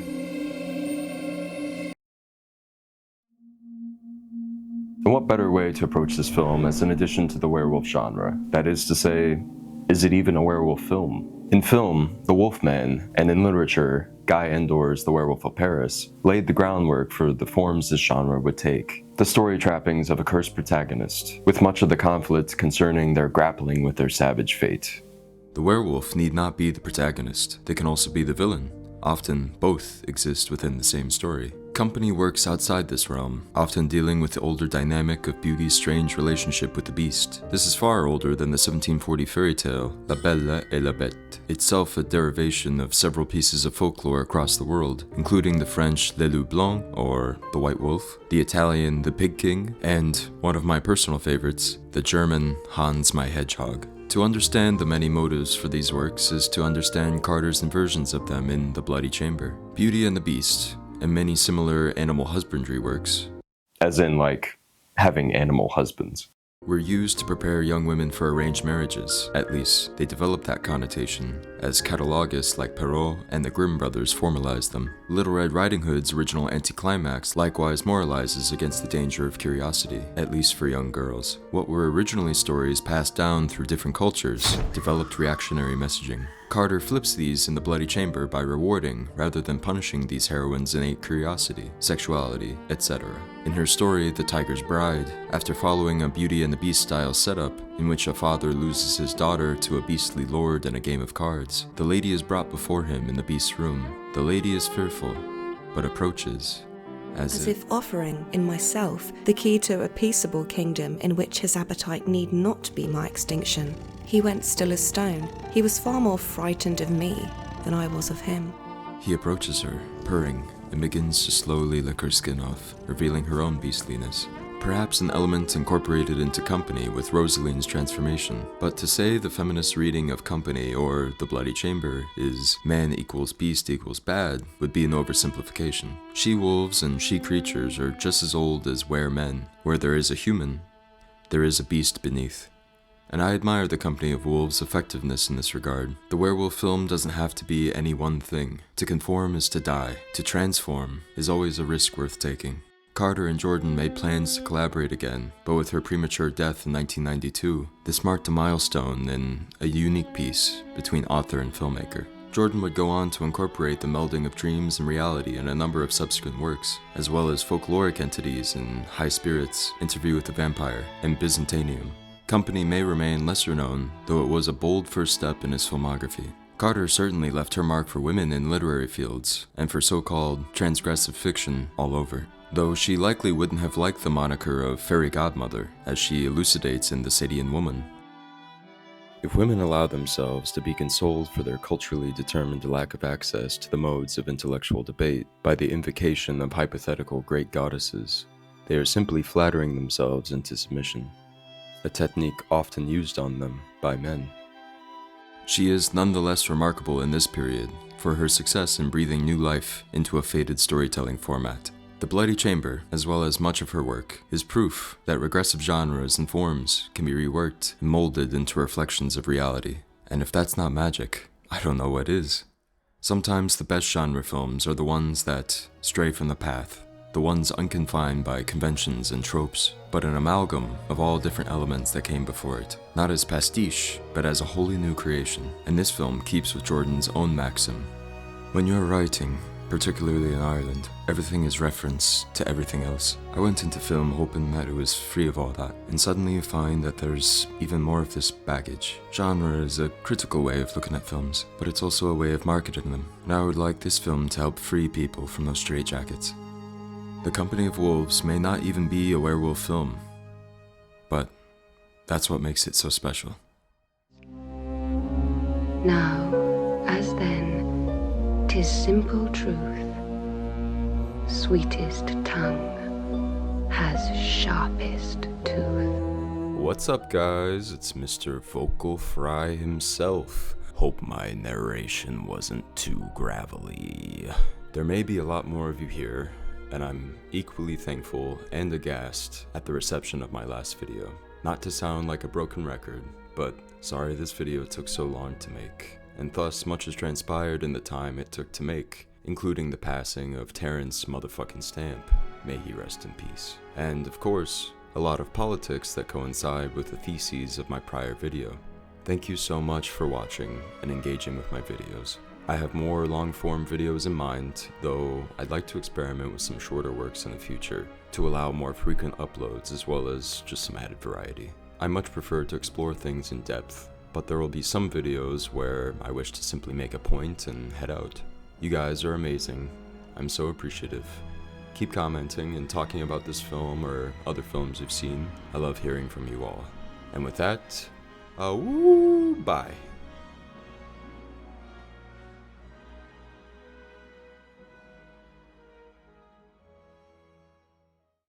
And what better way to approach this film as an addition to the werewolf genre? That is to say, is it even a werewolf film? In film, The Wolfman, and in literature, Guy Endor's The Werewolf of Paris, laid the groundwork for the forms this genre would take. The story trappings of a cursed protagonist, with much of the conflict concerning their grappling with their savage fate. The werewolf need not be the protagonist, they can also be the villain. Often, both exist within the same story. Company works outside this realm, often dealing with the older dynamic of beauty's strange relationship with the beast. This is far older than the 1740 fairy tale La Belle et la Bête, itself a derivation of several pieces of folklore across the world, including the French Le Loup Blanc, or the White Wolf, the Italian The Pig King, and, one of my personal favorites, the German Hans my Hedgehog. To understand the many motives for these works is to understand Carter's inversions of them in The Bloody Chamber, Beauty and the Beast, and many similar animal husbandry works. As in, like, having animal husbands. Were used to prepare young women for arranged marriages. At least, they developed that connotation, as catalogists like Perrault and the Grimm brothers formalized them. Little Red Riding Hood's original anticlimax likewise moralizes against the danger of curiosity, at least for young girls. What were originally stories passed down through different cultures developed reactionary messaging. Carter flips these in The Bloody Chamber by rewarding rather than punishing these heroines' innate curiosity, sexuality, etc. In her story, The Tiger's Bride, after following a Beauty and the Beast style setup, in which a father loses his daughter to a beastly lord in a game of cards, the lady is brought before him in the beast's room. The lady is fearful, but approaches, as if offering in myself the key to a peaceable kingdom in which his appetite need not be my extinction. He went still as stone. He was far more frightened of me than I was of him. He approaches her, purring, and begins to slowly lick her skin off, revealing her own beastliness. Perhaps an element incorporated into Company with Rosaline's transformation, but to say the feminist reading of Company or The Bloody Chamber is man equals beast equals bad would be an oversimplification. She-wolves and she-creatures are just as old as were-men. Where there is a human, there is a beast beneath. And I admire the Company of Wolves' effectiveness in this regard. The werewolf film doesn't have to be any one thing. To conform is to die. To transform is always a risk worth taking. Carter and Jordan made plans to collaborate again, but with her premature death in 1992, this marked a milestone in a unique piece between author and filmmaker. Jordan would go on to incorporate the melding of dreams and reality in a number of subsequent works, as well as folkloric entities in High Spirits, Interview with the Vampire, and Byzantinium. Company may remain lesser known, though it was a bold first step in his filmography. Carter certainly left her mark for women in literary fields, and for so-called transgressive fiction all over. Though she likely wouldn't have liked the moniker of fairy godmother, as she elucidates in The Sadian Woman. If women allow themselves to be consoled for their culturally determined lack of access to the modes of intellectual debate by the invocation of hypothetical great goddesses, they are simply flattering themselves into submission, a technique often used on them by men. She is nonetheless remarkable in this period for her success in breathing new life into a faded storytelling format. The Bloody Chamber, as well as much of her work, is proof that regressive genres and forms can be reworked and molded into reflections of reality. And if that's not magic, I don't know what is. Sometimes the best genre films are the ones that stray from the path, the ones unconfined by conventions and tropes, but an amalgam of all different elements that came before it, not as pastiche, but as a wholly new creation. And this film keeps with Jordan's own maxim. When you're writing, particularly in Ireland, everything is reference to everything else. I went into film hoping that it was free of all that, and suddenly you find that there's even more of this baggage. Genre is a critical way of looking at films, but it's also a way of marketing them, and I would like this film to help free people from those straitjackets. The Company of Wolves may not even be a werewolf film, but that's what makes it so special. Now, as then, 'tis simple truth, sweetest tongue, has sharpest tooth. What's up, guys? It's Mr. Vocal Fry himself. Hope my narration wasn't too gravelly. There may be a lot more of you here, and I'm equally thankful and aghast at the reception of my last video. Not to sound like a broken record, but sorry this video took so long to make, and thus much has transpired in the time it took to make, including the passing of Terrence motherfucking Stamp, may he rest in peace. And of course, a lot of politics that coincide with the theses of my prior video. Thank you so much for watching and engaging with my videos. I have more long-form videos in mind, though I'd like to experiment with some shorter works in the future to allow more frequent uploads as well as just some added variety. I much prefer to explore things in depth, but there will be some videos where I wish to simply make a point and head out. You guys are amazing. I'm so appreciative. Keep commenting and talking about this film or other films you've seen. I love hearing from you all. And with that, bye.